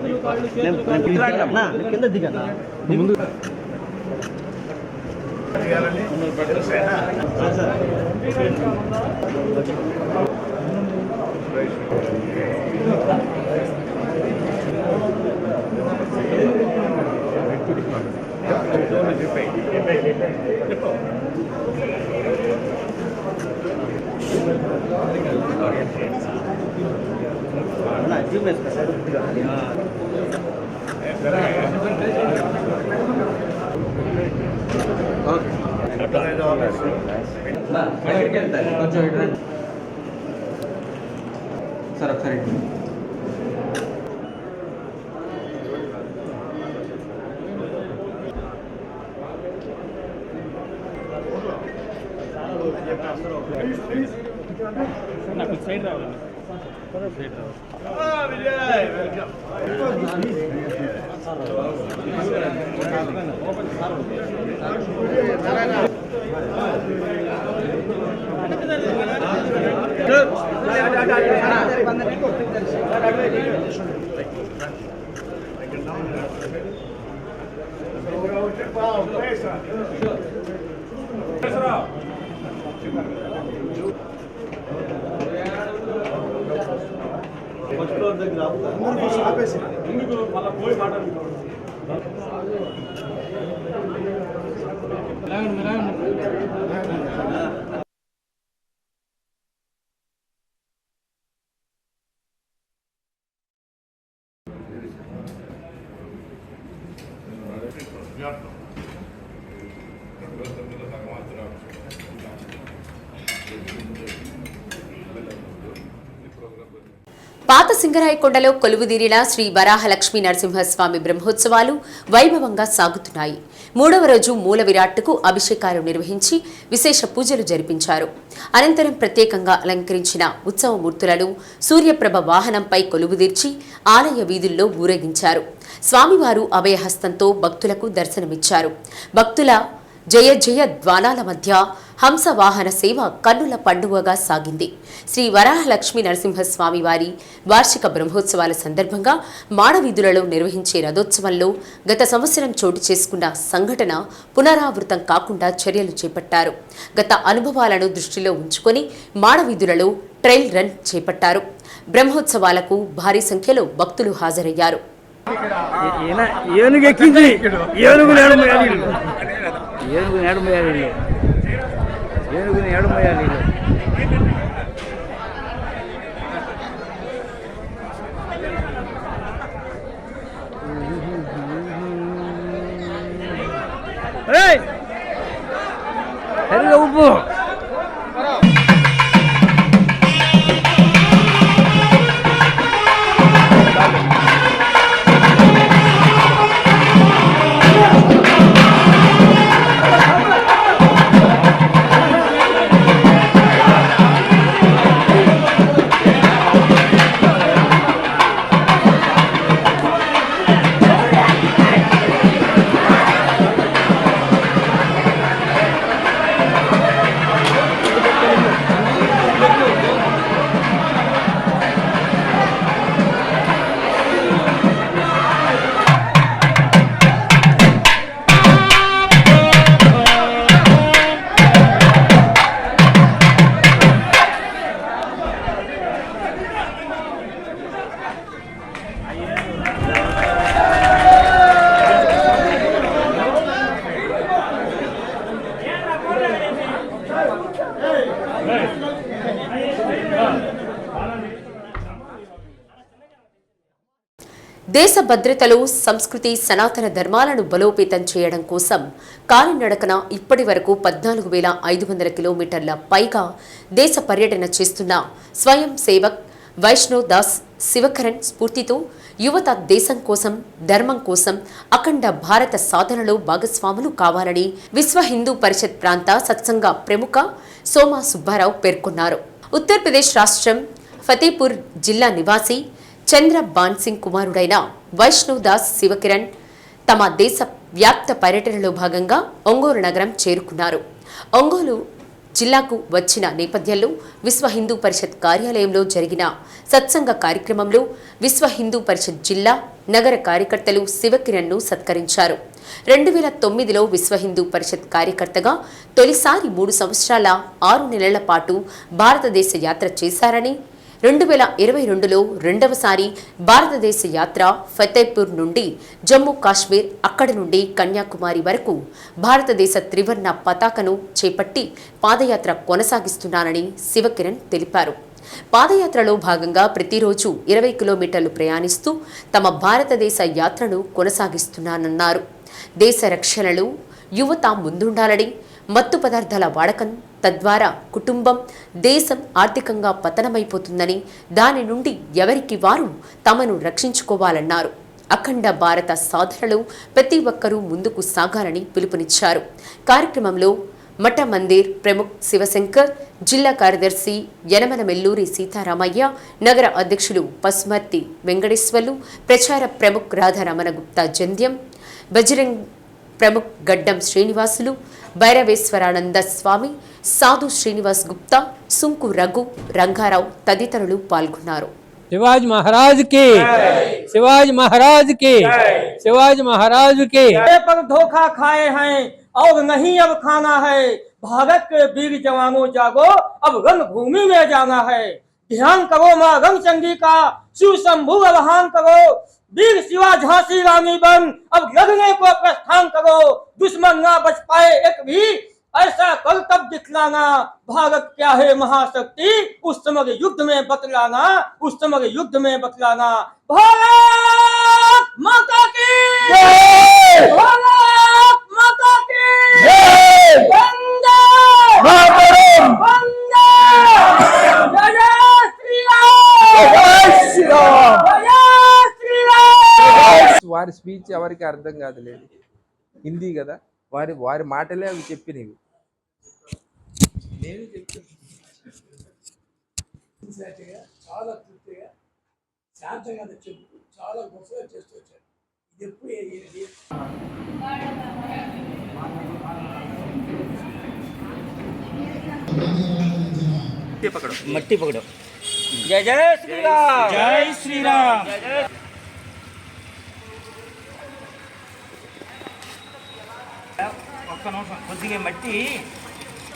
కింద దిగనా ముందు సార్ ఒకసారి సైడ్ రావాలి. పాత సింగరాయకొండలో కొలువుదీరిన శ్రీ వరాహలక్ష్మీ నరసింహస్వామి బ్రహ్మోత్సవాలు వైభవంగా సాగుతున్నాయి. 3వ రోజు మూల విరాట్టుకు అభిషేకాలు నిర్వహించి విశేష పూజలు జరిపించారు. అనంతరం ప్రత్యేకంగా అలంకరించిన ఉత్సవమూర్తులను సూర్యప్రభ వాహనంపై కొలువుదీర్చి ఆలయ వీధుల్లో ఊరేగించారు. స్వామివారు అభయహస్తంతో భక్తులకు దర్శనమిచ్చారు. భక్తుల జయ జయ ద్వానాల మధ్య హంసవాహన సేవ కన్నుల పండుగగా సాగింది. శ్రీ వరాహలక్ష్మీ నరసింహస్వామి వారి వార్షిక బ్రహ్మోత్సవాల సందర్భంగా మాడవీధులలో నిర్వహించే రథోత్సవంలో గత సంవత్సరం చోటు చేసుకున్న సంఘటన పునరావృతం కాకుండా చర్యలు చేపట్టారు. గత అనుభవాలను దృష్టిలో ఉంచుకొని మాడవీధులలో ట్రైల్ రన్ చేపట్టారు. బ్రహ్మోత్సవాలకు భారీ సంఖ్యలో భక్తులు హాజరయ్యారు. దేశ భద్రతలో సంస్కృతి సనాతన ధర్మాలను బలోపేతం చేయడం కోసం కాలినడకన ఇప్పటి వరకు 14,500 కిలోమీటర్ల పైగా దేశ పర్యటన చేస్తున్న స్వయం సేవక్ వైష్ణవ్ దాస్ శివకరణ్ స్ఫూర్తితో యువత దేశం కోసం ధర్మం కోసం అఖండ భారత సాధనలో భాగస్వాములు కావాలని విశ్వ హిందూ పరిషత్ ప్రాంత సత్సంగ ప్రముఖ సోమా సుబ్బారావు పేర్కొన్నారు. ఉత్తరప్రదేశ్ రాష్ట్రం ఫతేపూర్ జిల్లా నివాసి చంద్ర బాన్ సింగ్ కుమారుడైన వైష్ణవ్ దాస్ శివకిరణ్ తమ దేశ వ్యాప్త పర్యటనలో భాగంగా ఒంగోలు నగరం చేరుకున్నారు. ఒంగోలు జిల్లాకు వచ్చిన నేపథ్యంలో విశ్వ హిందూ పరిషత్ కార్యాలయంలో జరిగిన సత్సంగ కార్యక్రమంలో విశ్వ హిందూ పరిషత్ జిల్లా నగర కార్యకర్తలు శివకిరణ్ను సత్కరించారు. 2009లో విశ్వ హిందూ పరిషత్ కార్యకర్తగా తొలిసారి 3 సంవత్సరాల 6 నెలల పాటు భారతదేశ యాత్ర చేశారని, 2022లో రెండవసారి భారతదేశ యాత్ర ఫతేపూర్ నుండి జమ్మూ కాశ్మీర్, అక్కడి నుండి కన్యాకుమారి వరకు భారతదేశ త్రివర్ణ పతాకను చేపట్టి పాదయాత్ర కొనసాగిస్తున్నానని శివకిరణ్ తెలిపారు. పాదయాత్రలో భాగంగా ప్రతిరోజు 20 కిలోమీటర్లు ప్రయాణిస్తూ తమ భారతదేశ యాత్రను కొనసాగిస్తున్నానన్నారు. దేశ రక్షణలో యువత ముందుండాలని, మత్తు పదార్థాల వాడకం తద్వారా కుటుంబం, దేశం ఆర్థికంగా పతనమైపోతుందని, దాని నుండి ఎవరికి వారు తమను రక్షించుకోవాలన్నారు. అఖండ భారత సాధనలో ప్రతి ఒక్కరూ ముందుకు సాగాలని పిలుపునిచ్చారు. కార్యక్రమంలో మఠ మందిర్ ప్రముఖ్ శివశంకర్, జిల్లా కార్యదర్శి యనమల మెల్లూరి సీతారామయ్య, నగర అధ్యక్షులు పసుమర్తి వెంకటేశ్వర్లు, ప్రచార ప్రముఖ్ రాధారమణ గుప్తా జంధ్యం, బజరంగ్ ప్రముఖ్ గడ్డం శ్రీనివాసులు, భైరవేశ్వరానంద స్వామి, సాధు శ్రీనివాస్ గుప్తా, సుంకు రఘు, రంగారావు తదితరులు పాల్గొన్నారు. शिवाजी महाराज की, शिवाजी महाराज की, शिवाजी महाराज की। पर धोखा खाए हैं और नहीं अब खाना है, भारत के वीर जवानों जागो, अब रण भूमि में जाना है। ध्यान करो मां रंगचंडी का, शिव शंभु आह्वान करो, वीर शिवा झांसी रानी बन अब लड़ने को प्रस्थान करो। दुश्मन ना बच पाए एक भी, ऐसा कल तब दिखलाना, भारत क्या है महाशक्ति, उस समय युद्ध में बतलाना, उस समय युद्ध में बतलाना। भारत माता की जय, भारत माता की जय, वंदे मातरम, वंदे जय श्री राम, जय श्री राम, जय श्री राम। వారి స్పీచ్ ఎవరికి అర్థం కాదులేదు, హిందీ కదా, వారి మాటలే అవి చెప్పినవి. నేను చాలా తృప్తిగా శాంతంగా చెప్పు, చాలా గొప్పగా చేస్తూ వచ్చారు. ఇది ఎప్పుడు मट्टी पकड़ो। जय जय श्री राम, जय श्री राम। ఒక్క నిమిషం కొద్దిగా మట్టి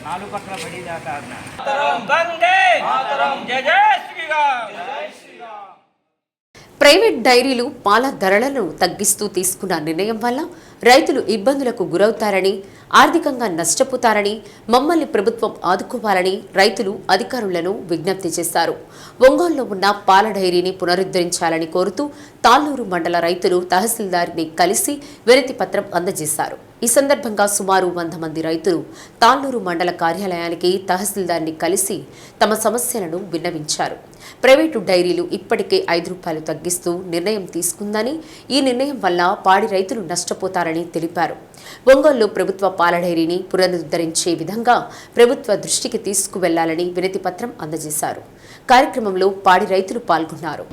4 పక్కల పడేదాకా. వందే जय जय श्री राम। ప్రైవేట్ డైరీలు పాల ధరలను తగ్గిస్తూ తీసుకున్న నిర్ణయం వల్ల రైతులు ఇబ్బందులకు గురవుతారని, ఆర్థికంగా నష్టపోతారని, మమ్మల్ని ప్రభుత్వం ఆదుకోవాలని రైతులు అధికారులను విజ్ఞప్తి చేశారు. ఒంగోలులో ఉన్న పాల డైరీని పునరుద్ధరించాలని కోరుతూ తాళ్లూరు మండల రైతులు తహసీల్దార్ని కలిసి వినతి పత్రం అందజేశారు. ఈ సందర్భంగా సుమారు 100 మంది రైతులు తాళ్లూరు మండల కార్యాలయానికి తహసీల్దార్ని కలిసి తమ సమస్యలను విన్నవించారు. ప్రైవేటు డైరీలు ఇప్పటికే ₹5 తగ్గిస్తూ నిర్ణయం తీసుకుందని, ఈ నిర్ణయం వల్ల పాడి రైతులు నష్టపోతారని తెలిపారు. ఒంగోలులో ప్రభుత్వ పాల డైరీని పునరుద్ధరించే విధంగా ప్రభుత్వ దృష్టికి తీసుకువెళ్లాలని వినతి పత్రం అందజేశారు. కార్యక్రమంలో పాడి రైతులు పాల్గొన్నారు.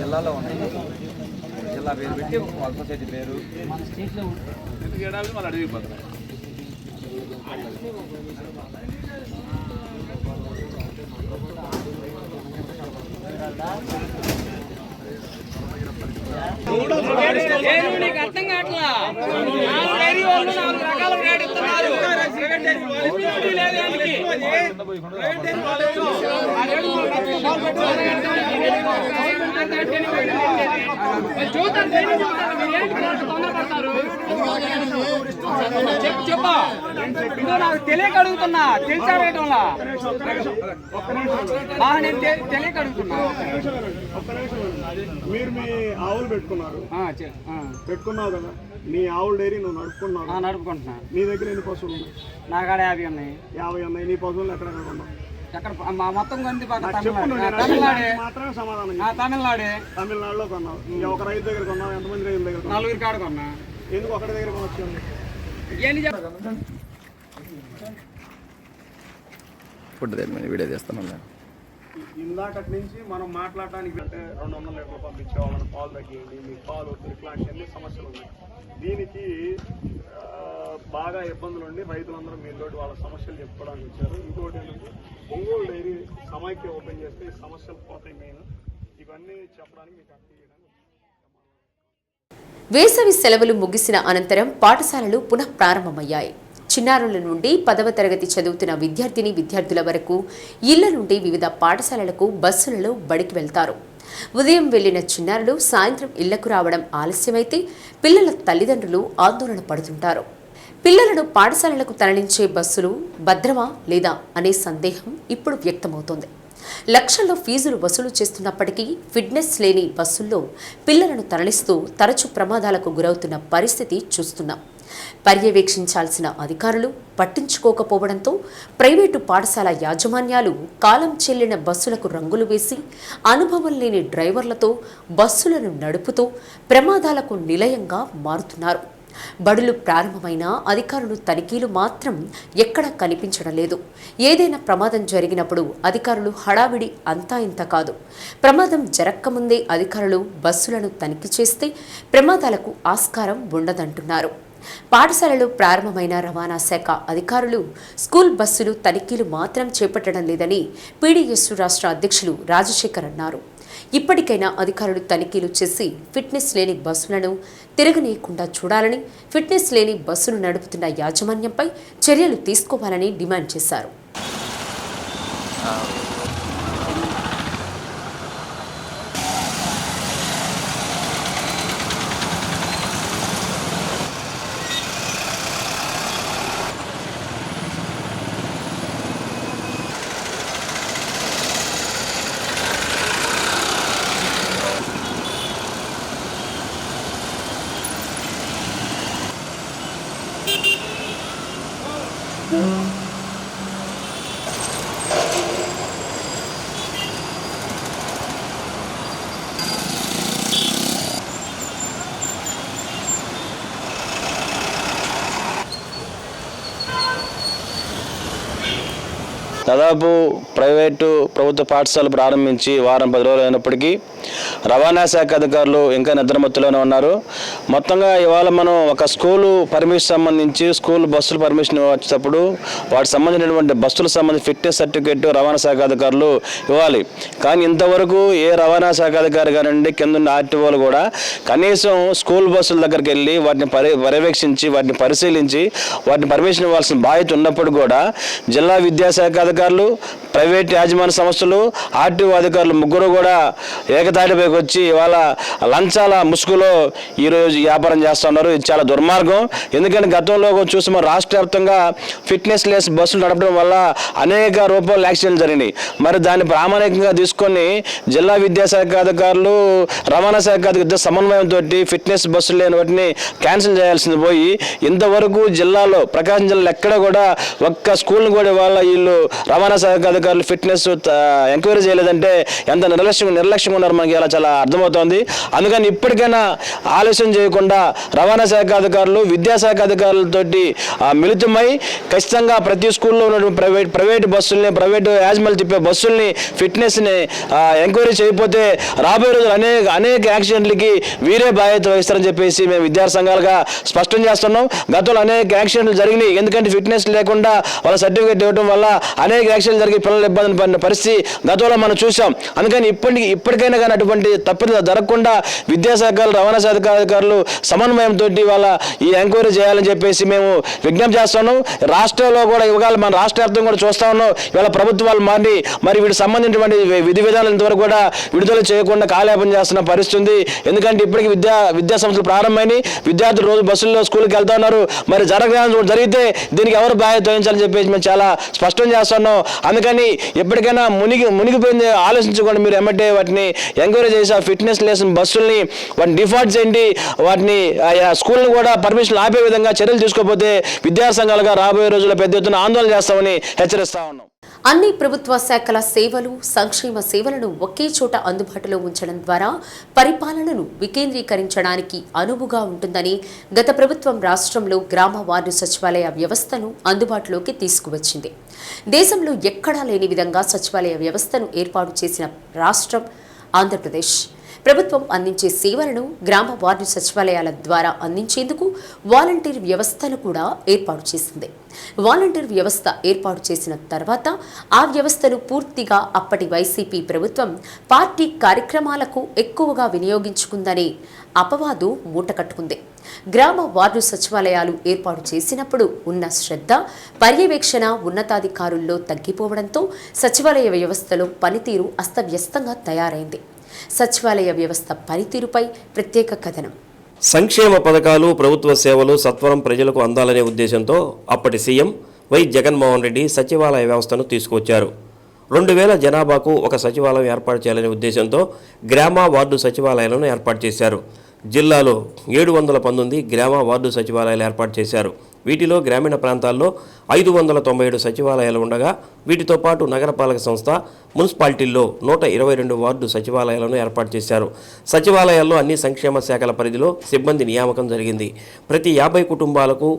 జిల్లాలో ఉన్నాయి. జిల్లా పేరు పెట్టి సొసైటీ పేరు ఎందుకు ఏడాది మళ్ళీ అడిగిపోతున్నారు. అర్థం కావట్లా. 4 డైరీ వాళ్ళు 4 రకాల రేట్ ఇస్తున్నారు. ప్రైవేట్ డైరీ నాకు తెలియక అడుగుతున్నా. తెలిసా రేట్ వల్ల నేను తెలియక అడుగుతున్నా. మీరు మీ ఆవులు పెట్టుకున్నావు కదా, నీ ఆవుల డైరీ నువ్వు నడుపుకున్నావు. నడుపుకుంటున్నా. నీ దగ్గర ఎన్ని పశువులు ఉన్నాయి? నా కాడ 50 ఉన్నాయి. 50 ఉన్నాయి. నీ పశువులు ఎక్కడ ఉన్నావు? ఎక్కడ మొత్తం కొంది మాత్రమే సమాధానం. తమిళనాడులో కొన్నావు. ఒక రైతు దగ్గర కొన్నావు? ఎంతమంది రైతుల దగ్గర? 4 కాడ కొన్నా. ఎందుకు ఒకటి దగ్గర కొనొచ్చు? వీడియో చేస్తాను. ఇందాకటి నుంచి మనం మాట్లాడటానికి అంటే 200 లీటర్లు పంపించేవాళ్ళని పాలు తగ్గియండి, మీ పాలు ఇట్లాంటి అన్ని సమస్యలు ఉన్నాయి. దీనికి బాగా ఇబ్బందులు ఉండి రైతులందరూ మీతోటి వాళ్ళ సమస్యలు చెప్పుకోవడానికి వచ్చారు. ఇంకోటి ఏంటంటే ఒంగోలు డైరీ సమైక్య ఓపెన్ చేస్తే ఈ సమస్యలు పోతాయి. మెయిన్ ఇవన్నీ చెప్పడానికి మీకు వేసవి సెలవులు ముగిసిన అనంతరం పాఠశాలలు పునః ప్రారంభమయ్యాయి. చిన్నారుల నుండి 10వ తరగతి చదువుతున్న విద్యార్థుల వరకు ఇళ్ల నుండి వివిధ పాఠశాలలకు బస్సులలో బడికి వెళ్తారు. ఉదయం వెళ్లిన చిన్నారులు సాయంత్రం ఇళ్లకు రావడం ఆలస్యమైతే పిల్లల తల్లిదండ్రులు ఆందోళన పడుతుంటారు. పిల్లలను పాఠశాలలకు తరలించే బస్సులు భద్రమా లేదా అనే సందేహం ఇప్పుడు వ్యక్తమవుతోంది. లక్షల్లో ఫీజులు వసూలు చేస్తున్నప్పటికీ ఫిట్నెస్ లేని బస్సుల్లో పిల్లలను తరలిస్తూ తరచూ ప్రమాదాలకు గురవుతున్న పరిస్థితి చూస్తున్నాం. పర్యవేక్షించాల్సిన అధికారులు పట్టించుకోకపోవడంతో ప్రైవేటు పాఠశాల యాజమాన్యాలు కాలం చెల్లిన బస్సులకు రంగులు వేసి అనుభవం లేని డ్రైవర్లతో బస్సులను నడుపుతూ ప్రమాదాలకు నిలయంగా మారుతున్నారు. బడులు ప్రారంభమైన అధికారులు తనిఖీలు మాత్రం ఎక్కడా కనిపించడం లేదు. ఏదైనా ప్రమాదం జరిగినప్పుడు అధికారులు హడావిడి అంతా ఇంత కాదు. ప్రమాదం జరక్కముందే అధికారులు బస్సులను తనిఖీ చేస్తే ప్రమాదాలకు ఆస్కారం ఉండదంటున్నారు. పాఠశాలలు ప్రారంభమైన రవాణా శాఖ అధికారులు స్కూల్ బస్సులు తనిఖీలు మాత్రం చేపట్టడం లేదని పీడీఎస్ రాష్ట్ర అధ్యక్షులు రాజశేఖర్ అన్నారు. ఇప్పటికైనా అధికారులు తనిఖీలు చేసి ఫిట్నెస్ లేని బస్సులను తిరగనీయకుండా చూడాలని, ఫిట్నెస్ లేని బస్సును నడుపుతున్న యాజమాన్యంపై చర్యలు తీసుకోవాలని డిమాండ్ చేశారు. దాదాపు ప్రభుత్వ పాఠశాలలు ప్రారంభించి వారం 10 రోజులు అయినప్పటికీ రవాణా శాఖ అధికారులు ఇంకా నిద్రమత్తులోనే ఉన్నారు. మొత్తంగా ఇవాళ మనం ఒక స్కూలు పర్మిషన్ సంబంధించి స్కూల్ బస్సులు పర్మిషన్ వచ్చేటప్పుడు వాటికి సంబంధించినటువంటి బస్సులకు సంబంధించి ఫిట్నెస్ సర్టిఫికేట్ రవాణా శాఖ అధికారులు ఇవ్వాలి. కానీ ఇంతవరకు ఏ రవాణా శాఖ అధికారి కానివ్వండి, కింద ఆర్టీఓలు కూడా కనీసం స్కూల్ బస్సుల దగ్గరికి వెళ్ళి వాటిని పర్యవేక్షించి వాటిని పరిశీలించి వాటిని పర్మిషన్ ఇవ్వాల్సిన బాధ్యత ఉన్నప్పుడు కూడా జిల్లా విద్యాశాఖ అధికారులు, ప్రైవేట్ యాజమాన్య సంస్థలు, ఆర్టీఓ అధికారులు ముగ్గురు కూడా ఏకతాటిపైకి వచ్చి ఇవాళ లంచాల ముసుగులో ఈరోజు వ్యాపారం చేస్తున్నారు. ఇది చాలా దుర్మార్గం. ఎందుకంటే గతంలో చూసి మన రాష్ట్ర వ్యాప్తంగా ఫిట్నెస్ లెస్ బస్సులు నడపడం వల్ల అనేక రూపాయలు యాక్సిడెంట్లు జరిగినాయి. మరి దాన్ని ప్రామాణికంగా తీసుకొని జిల్లా విద్యాశాఖ అధికారులు, రవాణా శాఖ అధికారులు సమన్వయంతో ఫిట్నెస్ బస్సులు లేని వాటిని క్యాన్సిల్ చేయాల్సింది పోయి ఇంతవరకు జిల్లాలో ప్రకాశం జిల్లాలో ఎక్కడ కూడా ఒక్క స్కూల్ని కూడా ఇవాళ వీళ్ళు రవాణా శాఖ అధికారులు ఫిట్నెస్ ఎంక్వైరీ చేయలేదంటే ఎంత నిర్లక్ష్యంగా ఉన్నారు మనకి ఇలా చాలా అర్థమవుతోంది. అందుకని ఇప్పటికైనా ఆలస్యం చేయకుండా రవాణా శాఖ అధికారులు, విద్యాశాఖ అధికారులతోటి మిళితమై ఖచ్చితంగా ప్రతి స్కూల్లో ఉన్నటువంటి ప్రైవేట్ బస్సుల్ని, ప్రైవేటు యాజమాన్యాలు తిప్పే బస్సుల్ని ఫిట్నెస్ని ఎంక్వైరీ చేయకపోతే రాబోయే రోజులు అనేక యాక్సిడెంట్లకి వీరే బాధ్యత వహిస్తారని చెప్పేసి మేము విద్యార్థి సంఘాలుగా స్పష్టం చేస్తున్నాం. గతంలో అనేక యాక్సిడెంట్లు జరిగినాయి. ఎందుకంటే ఫిట్నెస్ లేకుండా వాళ్ళ సర్టిఫికేట్ ఇవ్వడం వల్ల అనేక యాక్సిడెంట్లు జరిగి పిల్లలు ఇబ్బంది పడిన పరిస్థితి గతంలో మనం చూసాం. అందుకని ఇప్పటికైనా కానీ అటువంటి తప్పిదాలు జరగకుండా విద్యాశాఖ, రవాణా శాఖ అధికారులు సమన్వయంతో వాళ్ళ ఈ ఎంక్వైరీ చేయాలని చెప్పేసి మేము విజ్ఞప్తి చేస్తున్నాం. రాష్ట్రంలో కూడా ఇవాళ మన రాష్ట్ర వ్యాప్తంగా కూడా చూస్తా ఉన్నాం. ఇవాళ ప్రభుత్వాలు మరి వీటికి సంబంధించినటువంటి విధి విధానాలు ఇంతవరకు కూడా విడుదల చేయకుండా కాలయాపన చేస్తున్న పరిస్థితి ఉంది. ఎందుకంటే ఇప్పటికీ విద్యా సంస్థలు ప్రారంభమైనవి. విద్యార్థులు రోజు బస్సుల్లో స్కూల్కి వెళ్తా ఉన్నారు. మరి జరిగితే దీనికి ఎవరు బాధ్యత వహించాలని చెప్పేసి మేము చాలా స్పష్టం చేస్తున్నాం. అందుకని ఎప్పటికైనా మునిగిపోయింది ఆలోచించుకోండి. మీరు ఎమ్మటే వాటిని ఎంక్వైరీ చేసి ఆ ఫిట్నెస్ లేసిన బస్సుల్ని వాటిని డిఫాల్ట్ చేయండి. వాటిని స్కూల్ని కూడా పర్మిషన్ ఆపే విధంగా చర్యలు తీసుకోకపోతే విద్యార్థి సంఘాలుగా రాబోయే రోజుల్లో పెద్ద ఎత్తున ఆందోళన చేస్తామని హెచ్చరిస్తా ఉన్నాం. అన్ని ప్రభుత్వ శాఖల సేవలు, సంక్షేమ సేవలను ఒకే చోట అందుబాటులో ఉంచడం ద్వారా పరిపాలనను వికేంద్రీకరించడానికి అనువుగా ఉంటుందని గత ప్రభుత్వం రాష్ట్రంలో గ్రామ వార్డు సచివాలయ వ్యవస్థను అందుబాటులోకి తీసుకువచ్చింది. దేశంలో ఎక్కడా లేని విధంగా సచివాలయ వ్యవస్థను ఏర్పాటు చేసిన రాష్ట్రం ఆంధ్రప్రదేశ్. ప్రభుత్వం అందించే సేవలను గ్రామ వార్డు సచివాలయాల ద్వారా అందించేందుకు వాలంటీర్ వ్యవస్థను కూడా ఏర్పాటు చేసింది. వాలంటీర్ వ్యవస్థ ఏర్పాటు చేసిన తర్వాత ఆ వ్యవస్థను పూర్తిగా అప్పటి వైసీపీ ప్రభుత్వం పార్టీ కార్యక్రమాలకు ఎక్కువగా వినియోగించుకుందనే అపవాదు మూటకట్టుకుంది. గ్రామ వార్డు సచివాలయాలు ఏర్పాటు చేసినప్పుడు ఉన్న శ్రద్ధ, పర్యవేక్షణ ఉన్నతాధికారుల్లో తగ్గిపోవడంతో సచివాలయ వ్యవస్థలో పనితీరు అస్తవ్యస్తంగా తయారైంది. సచివాలయ వ్యవస్థ పనితీరుపై ప్రత్యేక కథనం. సంక్షేమ పథకాలు, ప్రభుత్వ సేవలు సత్వరం ప్రజలకు అందాలనే ఉద్దేశంతో అప్పటి సీఎం వై జగన్మోహన్ రెడ్డి సచివాలయ వ్యవస్థను తీసుకొచ్చారు. 2000 జనాభాకు ఒక సచివాలయం ఏర్పాటు చేయాలనే ఉద్దేశంతో గ్రామ వార్డు సచివాలయాలను ఏర్పాటు చేశారు. జిల్లాలో 719 గ్రామ వార్డు సచివాలయాలు ఏర్పాటు చేశారు. వీటిలో గ్రామీణ ప్రాంతాల్లో 597 సచివాలయాలు ఉండగా వీటితో పాటు నగరపాలక సంస్థ, మున్సిపాలిటీల్లో 122 వార్డు సచివాలయాలను ఏర్పాటు చేశారు. సచివాలయాల్లో అన్ని సంక్షేమ శాఖల పరిధిలో సిబ్బంది నియామకం జరిగింది. ప్రతి 50 కుటుంబాలకు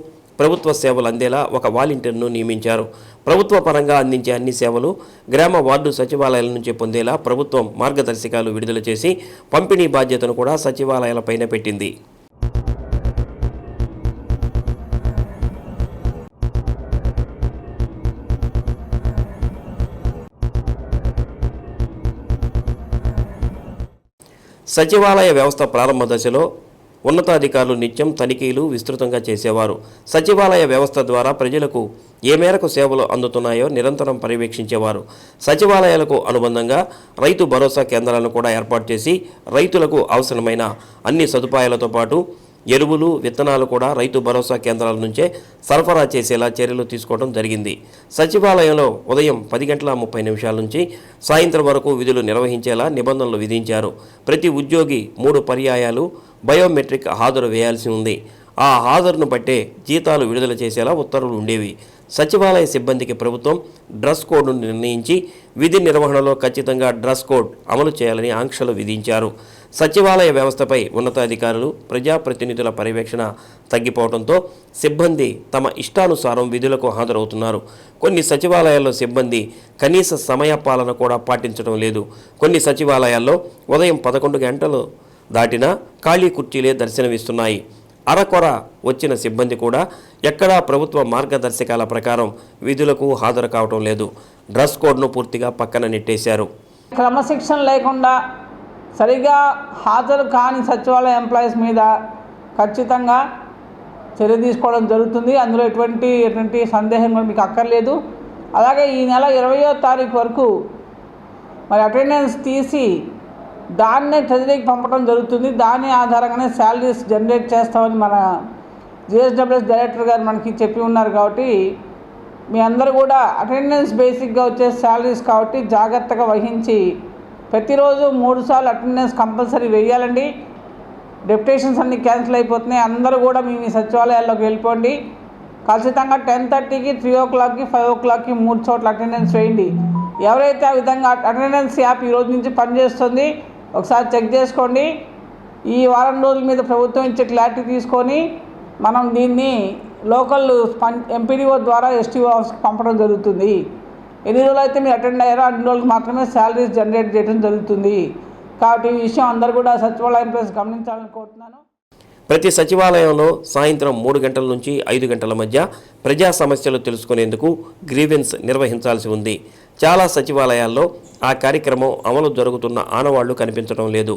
ప్రభుత్వ సేవలు అందేలా ఒక వాలంటీర్ను నియమించారు. ప్రభుత్వ పరంగా అందించే అన్ని సేవలు గ్రామ వార్డు సచివాలయాల నుంచి పొందేలా ప్రభుత్వం మార్గదర్శకాలు విడుదల చేసి పంపిణీ బాధ్యతను కూడా సచివాలయాలపైన పెట్టింది. సచివాలయ వ్యవస్థ ప్రారంభ దశలో ఉన్నతాధికారులు నిత్యం తనిఖీలు విస్తృతంగా చేసేవారు. సచివాలయ వ్యవస్థ ద్వారా ప్రజలకు ఏ మేరకు సేవలు అందుతున్నాయో నిరంతరం పర్యవేక్షించేవారు. సచివాలయాలకు అనుబంధంగా రైతు భరోసా కేంద్రాలను కూడా ఏర్పాటు చేసి రైతులకు అవసరమైన అన్ని సదుపాయాలతో పాటు ఎరువులు, విత్తనాలు కూడా రైతు భరోసా కేంద్రాల నుంచే సరఫరా చేసేలా చర్యలు తీసుకోవడం జరిగింది. సచివాలయంలో ఉదయం 10:30 నుంచి సాయంత్రం వరకు విధులు నిర్వహించేలా నిబంధనలు విధించారు. ప్రతి ఉద్యోగి 3 పర్యాయాలు బయోమెట్రిక్ హాజరు వేయాల్సి ఉంది. ఆ హాజరును బట్టే జీతాలు విడుదల చేసేలా ఉత్తర్వులు ఉండేవి. సచివాలయ సిబ్బందికి ప్రభుత్వం డ్రెస్ కోడ్ను నిర్ణయించి విధి నిర్వహణలో ఖచ్చితంగా డ్రెస్ కోడ్ అమలు చేయాలని ఆంక్షలు విధించారు. సచివాలయ వ్యవస్థపై ఉన్నతాధికారులు, ప్రజాప్రతినిధుల పర్యవేక్షణ తగ్గిపోవడంతో సిబ్బంది తమ ఇష్టానుసారం విధులకు హాజరవుతున్నారు. కొన్ని సచివాలయాల్లో సిబ్బంది కనీస సమయ పాలన కూడా పాటించడం లేదు. కొన్ని సచివాలయాల్లో ఉదయం 11 గంటలు దాటినా ఖాళీ కుర్చీలే దర్శనమిస్తున్నాయి. అరకొర వచ్చిన సిబ్బంది కూడా ఎక్కడా ప్రభుత్వ మార్గదర్శకాల ప్రకారం విధులకు హాజరు కావటం లేదు. డ్రెస్ కోడ్ను పూర్తిగా పక్కన నెట్టేశారు. క్రమశిక్షణ లేకుండా సరిగా హాజరు కాని సచివాలయ ఎంప్లాయీస్ మీద ఖచ్చితంగా చర్య తీసుకోవడం జరుగుతుంది. అందులో ఎటువంటి సందేహం కూడా మీకు అక్కర్లేదు. అలాగే ఈ నెల 20వ తారీఖు వరకు మరి అటెండెన్స్ తీసి దాన్నే ట్రెజరీకి పంపడం జరుగుతుంది. దాని ఆధారంగానే శాలరీస్ జనరేట్ చేస్తామని మన జిఎస్డబ్ల్యూఎస్ డైరెక్టర్ గారు మనకి చెప్పి ఉన్నారు. కాబట్టి మీ అందరూ కూడా అటెండెన్స్ బేసిక్గా వచ్చే శాలరీస్ కాబట్టి జాగ్రత్తగా వహించి ప్రతిరోజు 3 సార్లు అటెండెన్స్ కంపల్సరీ వేయాలండి. డెప్యుటేషన్స్ అన్నీ క్యాన్సిల్ అయిపోతున్నాయి. అందరూ కూడా మీ సచివాలయాల్లోకి వెళ్ళిపోండి. ఖచ్చితంగా 10:30కి, 3 o'clockకి, 5 o'clockకి 3 చోట్ల అటెండెన్స్ వేయండి. ఎవరైతే ఆ విధంగా అటెండెన్స్ యాప్ ఈ రోజు నుంచి పనిచేస్తుంది ఒకసారి చెక్ చేసుకోండి. ఈ వారం రోజుల మీద ప్రభుత్వం ఇచ్చే క్లారిటీ తీసుకొని మనం దీన్ని లోకల్ ఎంపీడీఓ ద్వారా ఎస్టీఓ ఆఫీస్కి పంపడం జరుగుతుంది. ఎన్ని రోజులు అయితే మీరు అటెండ్ అయ్యారో అన్ని రోజులకు మాత్రమే శాలరీస్ జనరేట్ చేయడం జరుగుతుంది. కాబట్టి ఈ విషయం అందరూ కూడా సచివాలయ ఎంప్లాయీస్ గమనించాలని కోరుతున్నాను. ప్రతి సచివాలయంలో సాయంత్రం 3 గంటల నుంచి 5 గంటల మధ్య ప్రజా సమస్యలు తెలుసుకునేందుకు గ్రీవెన్స్ నిర్వహించాల్సి ఉంది. చాలా సచివాలయాల్లో ఆ కార్యక్రమం అమలు జరుగుతున్న ఆనవాళ్లు కనిపించడం లేదు.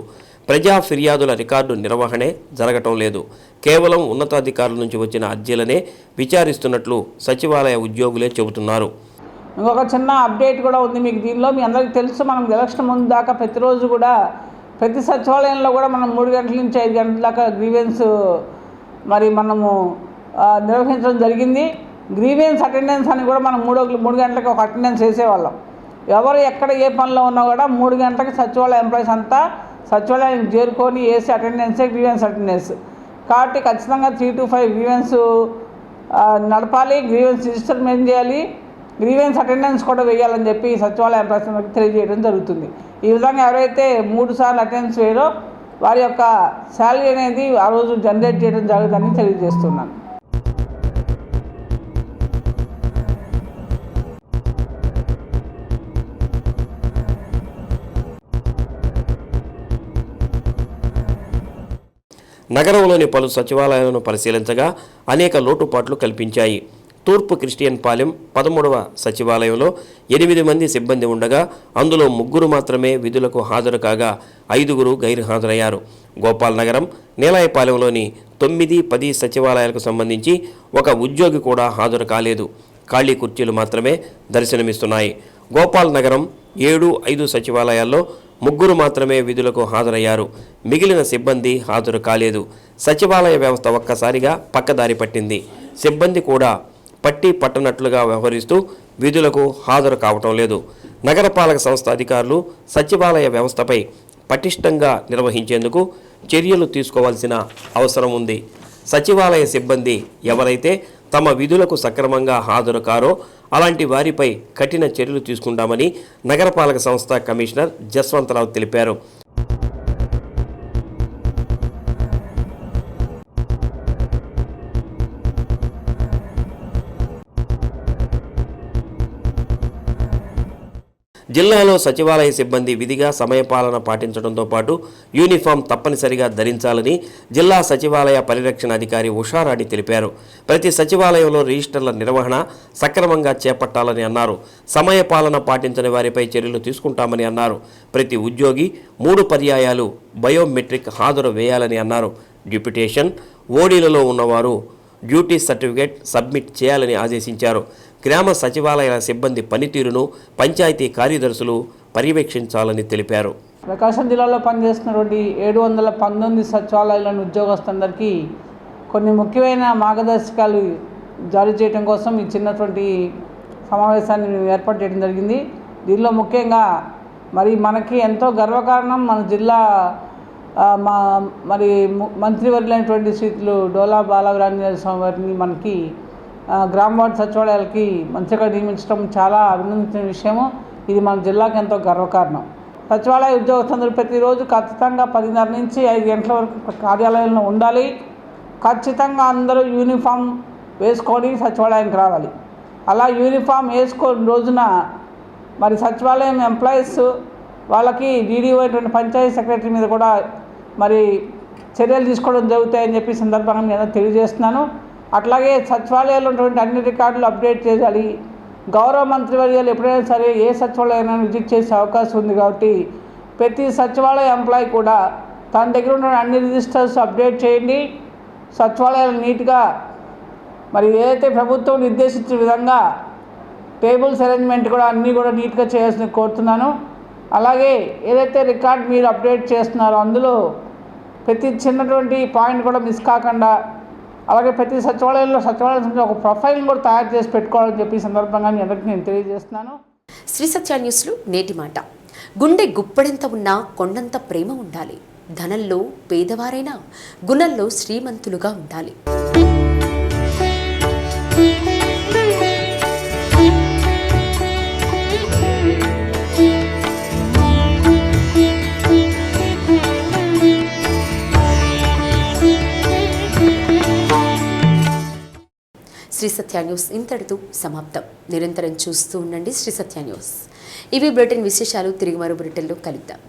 ప్రజా ఫిర్యాదుల రికార్డు నిర్వహణే జరగటం లేదు. కేవలం ఉన్నతాధికారుల నుంచి వచ్చిన అర్జీలనే విచారిస్తున్నట్లు సచివాలయ ఉద్యోగులే చెబుతున్నారు. ఇంకొక చిన్న అప్డేట్ కూడా ఉంది మీకు దీనిలో. మీ అందరికీ తెలుసు, మనం ఎలక్షన్ ముందు దాకా ప్రతిరోజు కూడా ప్రతి సచివాలయంలో కూడా మనం 3 గంటల నుంచి 5 గంటల దాకా గ్రీవెన్స్ మరి మనము నిర్వహించడం జరిగింది. గ్రీవెన్స్ అటెండెన్స్ అని కూడా మనం 3 గంటలకు ఒక అటెండెన్స్ వేసేవాళ్ళం. ఎవరు ఎక్కడ ఏ పనిలో ఉన్నా కూడా 3 గంటలకు సచివాలయ ఎంప్లాయీస్ అంతా సచివాలయం చేరుకొని వేసి అటెండెన్సే గ్రీవెన్స్ అటెండెన్స్. కాబట్టి ఖచ్చితంగా 3 to 5 గ్రీవెన్స్ నడపాలి, గ్రీవెన్స్ రిజిస్టర్ మెయింటైన్ చేయాలి, గ్రీవెన్స్ అటెండెన్స్ కూడా వేయాలని చెప్పి సచివాలయ ఎంప్లాయీస్ తెలియజేయడం జరుగుతుంది. ఈ విధంగా ఎవరైతే 3 సార్లు అటెండెన్స్ వేయరో వారి యొక్క శాలరీ అనేది ఆ రోజు జనరేట్ చేయడం జరుగుతుందని తెలియజేస్తున్నాను. నగరంలోని పలు సచివాలయాలను పరిశీలించగా అనేక లోటుపాట్లు కల్పించాయి. తూర్పు క్రిస్టియన్ పాలెం 13వ సచివాలయంలో 8 మంది సిబ్బంది ఉండగా అందులో 3 మాత్రమే విధులకు హాజరు కాగా 5 గైర్హాజరయ్యారు. గోపాల్ నగరం, నీలాయపాలెంలోని 9, 10 సచివాలయాలకు సంబంధించి ఒక ఉద్యోగి కూడా హాజరు కాలేదు. ఖాళీ కుర్చీలు మాత్రమే దర్శనమిస్తున్నాయి. గోపాల్ నగరం 7, 5 సచివాలయాల్లో 3 మాత్రమే విధులకు హాజరయ్యారు. మిగిలిన సిబ్బంది హాజరు కాలేదు. సచివాలయ వ్యవస్థ ఒక్కసారిగా పక్కదారి పట్టింది. సిబ్బంది కూడా పట్టి పట్టనట్లుగా వ్యవహరిస్తూ విధులకు హాజరు కావటం లేదు. నగరపాలక సంస్థ అధికారులు సచివాలయ వ్యవస్థపై పటిష్టంగా నిర్వహించేందుకు చర్యలు తీసుకోవాల్సిన అవసరం ఉంది. సచివాలయ సిబ్బంది ఎవరైతే తమ విధులకు సక్రమంగా హాజరు కారో అలాంటి వారిపై కఠిన చర్యలు తీసుకుంటామని నగరపాలక సంస్థ కమిషనర్ జస్వంతరావు తెలిపారు. జిల్లాలో సచివాలయ సిబ్బంది విధిగా సమయపాలన పాటించడంతో పాటు యూనిఫామ్ తప్పనిసరిగా ధరించాలని జిల్లా సచివాలయ పరిరక్షణ అధికారి ఉషారాణి తెలిపారు. ప్రతి సచివాలయంలో రిజిస్టర్ల నిర్వహణ సక్రమంగా చేపట్టాలని అన్నారు. సమయపాలన పాటించని వారిపై చర్యలు తీసుకుంటామని అన్నారు. ప్రతి ఉద్యోగి 3 పర్యాయాలు బయోమెట్రిక్ హాజరు వేయాలని అన్నారు. డిప్యుటేషన్, ఓడీలలో ఉన్నవారు డ్యూటీ సర్టిఫికేట్ సబ్మిట్ చేయాలని ఆదేశించారు. గ్రామ సచివాలయాల సిబ్బంది పనితీరును పంచాయతీ కార్యదర్శులు పర్యవేక్షించాలని తెలిపారు. ప్రకాశం జిల్లాలో పనిచేస్తున్నటువంటి 719 సచివాలయాలను ఉద్యోగస్తులందరికీ కొన్ని ముఖ్యమైన మార్గదర్శకాలు జారీ చేయడం కోసం ఈ చిన్నటువంటి సమావేశాన్ని మేము ఏర్పాటు చేయడం జరిగింది. దీనిలో ముఖ్యంగా మరి మనకి ఎంతో గర్వకారణం మన జిల్లా మరి మంత్రివర్యులైనటువంటి శ్రీతులు డోలా బాలవీరాంజనేయ స్వామి వారిని మనకి గ్రామ వార్డు సచివాలయాలకి మంచిగా నియమించడం చాలా అభినందించిన విషయము. ఇది మన జిల్లాకి ఎంతో గర్వకారణం. సచివాలయ ఉద్యోగస్తులందరూ ప్రతిరోజు ఖచ్చితంగా 10:30 నుంచి 5 గంటల వరకు కార్యాలయంలో ఉండాలి. ఖచ్చితంగా అందరూ యూనిఫామ్ వేసుకొని సచివాలయానికి రావాలి. అలా యూనిఫామ్ వేసుకొని రోజున మరి సచివాలయం ఎంప్లాయీస్ వాళ్ళకి డీడీఓ అయినటువంటి పంచాయతీ సెక్రటరీ మీద కూడా మరి చర్యలు తీసుకోవడం జరుగుతాయని చెప్పి సందర్భంగా నేను తెలియజేస్తున్నాను. అట్లాగే సచివాలయాల్లో ఉన్నటువంటి అన్ని రికార్డులు అప్డేట్ చేయాలి. గౌరవ మంత్రివర్యాలు ఎప్పుడైనా సరే ఏ సచివాలయాన్ని విజిట్ చేసే అవకాశం ఉంది కాబట్టి ప్రతి సచివాలయ ఎంప్లాయీ కూడా తన దగ్గర ఉన్న అన్ని రిజిస్టర్స్ అప్డేట్ చేయండి. సచివాలయాలు నీట్గా మరి ఏదైతే ప్రభుత్వం నిర్దేశించిన విధంగా టేబుల్స్ అరేంజ్మెంట్ కూడా అన్నీ కూడా నీట్గా చేయాల్సిన కోరుతున్నాను. అలాగే ఏదైతే రికార్డ్ మీరు అప్డేట్ చేస్తున్నారో అందులో ప్రతి చిన్నటువంటి పాయింట్ కూడా మిస్ కాకుండా అలాగే ప్రతి సచివాలయంలో సచివాలయం ఒక ప్రొఫైల్ కూడా తయారు చేసి పెట్టుకోవాలని చెప్పి సందర్భంగా మీ అందరికీ నేను తెలియజేస్తున్నాను. శ్రీ సత్య న్యూస్లో నేటి మాట. గుండె గుప్పెడంత ఉన్నా కొండంత ప్రేమ ఉండాలి. ధనంలో పేదవారైనా గుణంలో శ్రీమంతులుగా ఉండాలి. శ్రీ సత్య న్యూస్ ఇంతటితో సమాప్తం. నిరంతరం చూస్తూ ఉండండి శ్రీ సత్య న్యూస్. ఇవి బులెటిన్ విశేషాలు. తిరిగి మరో బులెటిన్లో కలుద్దాం.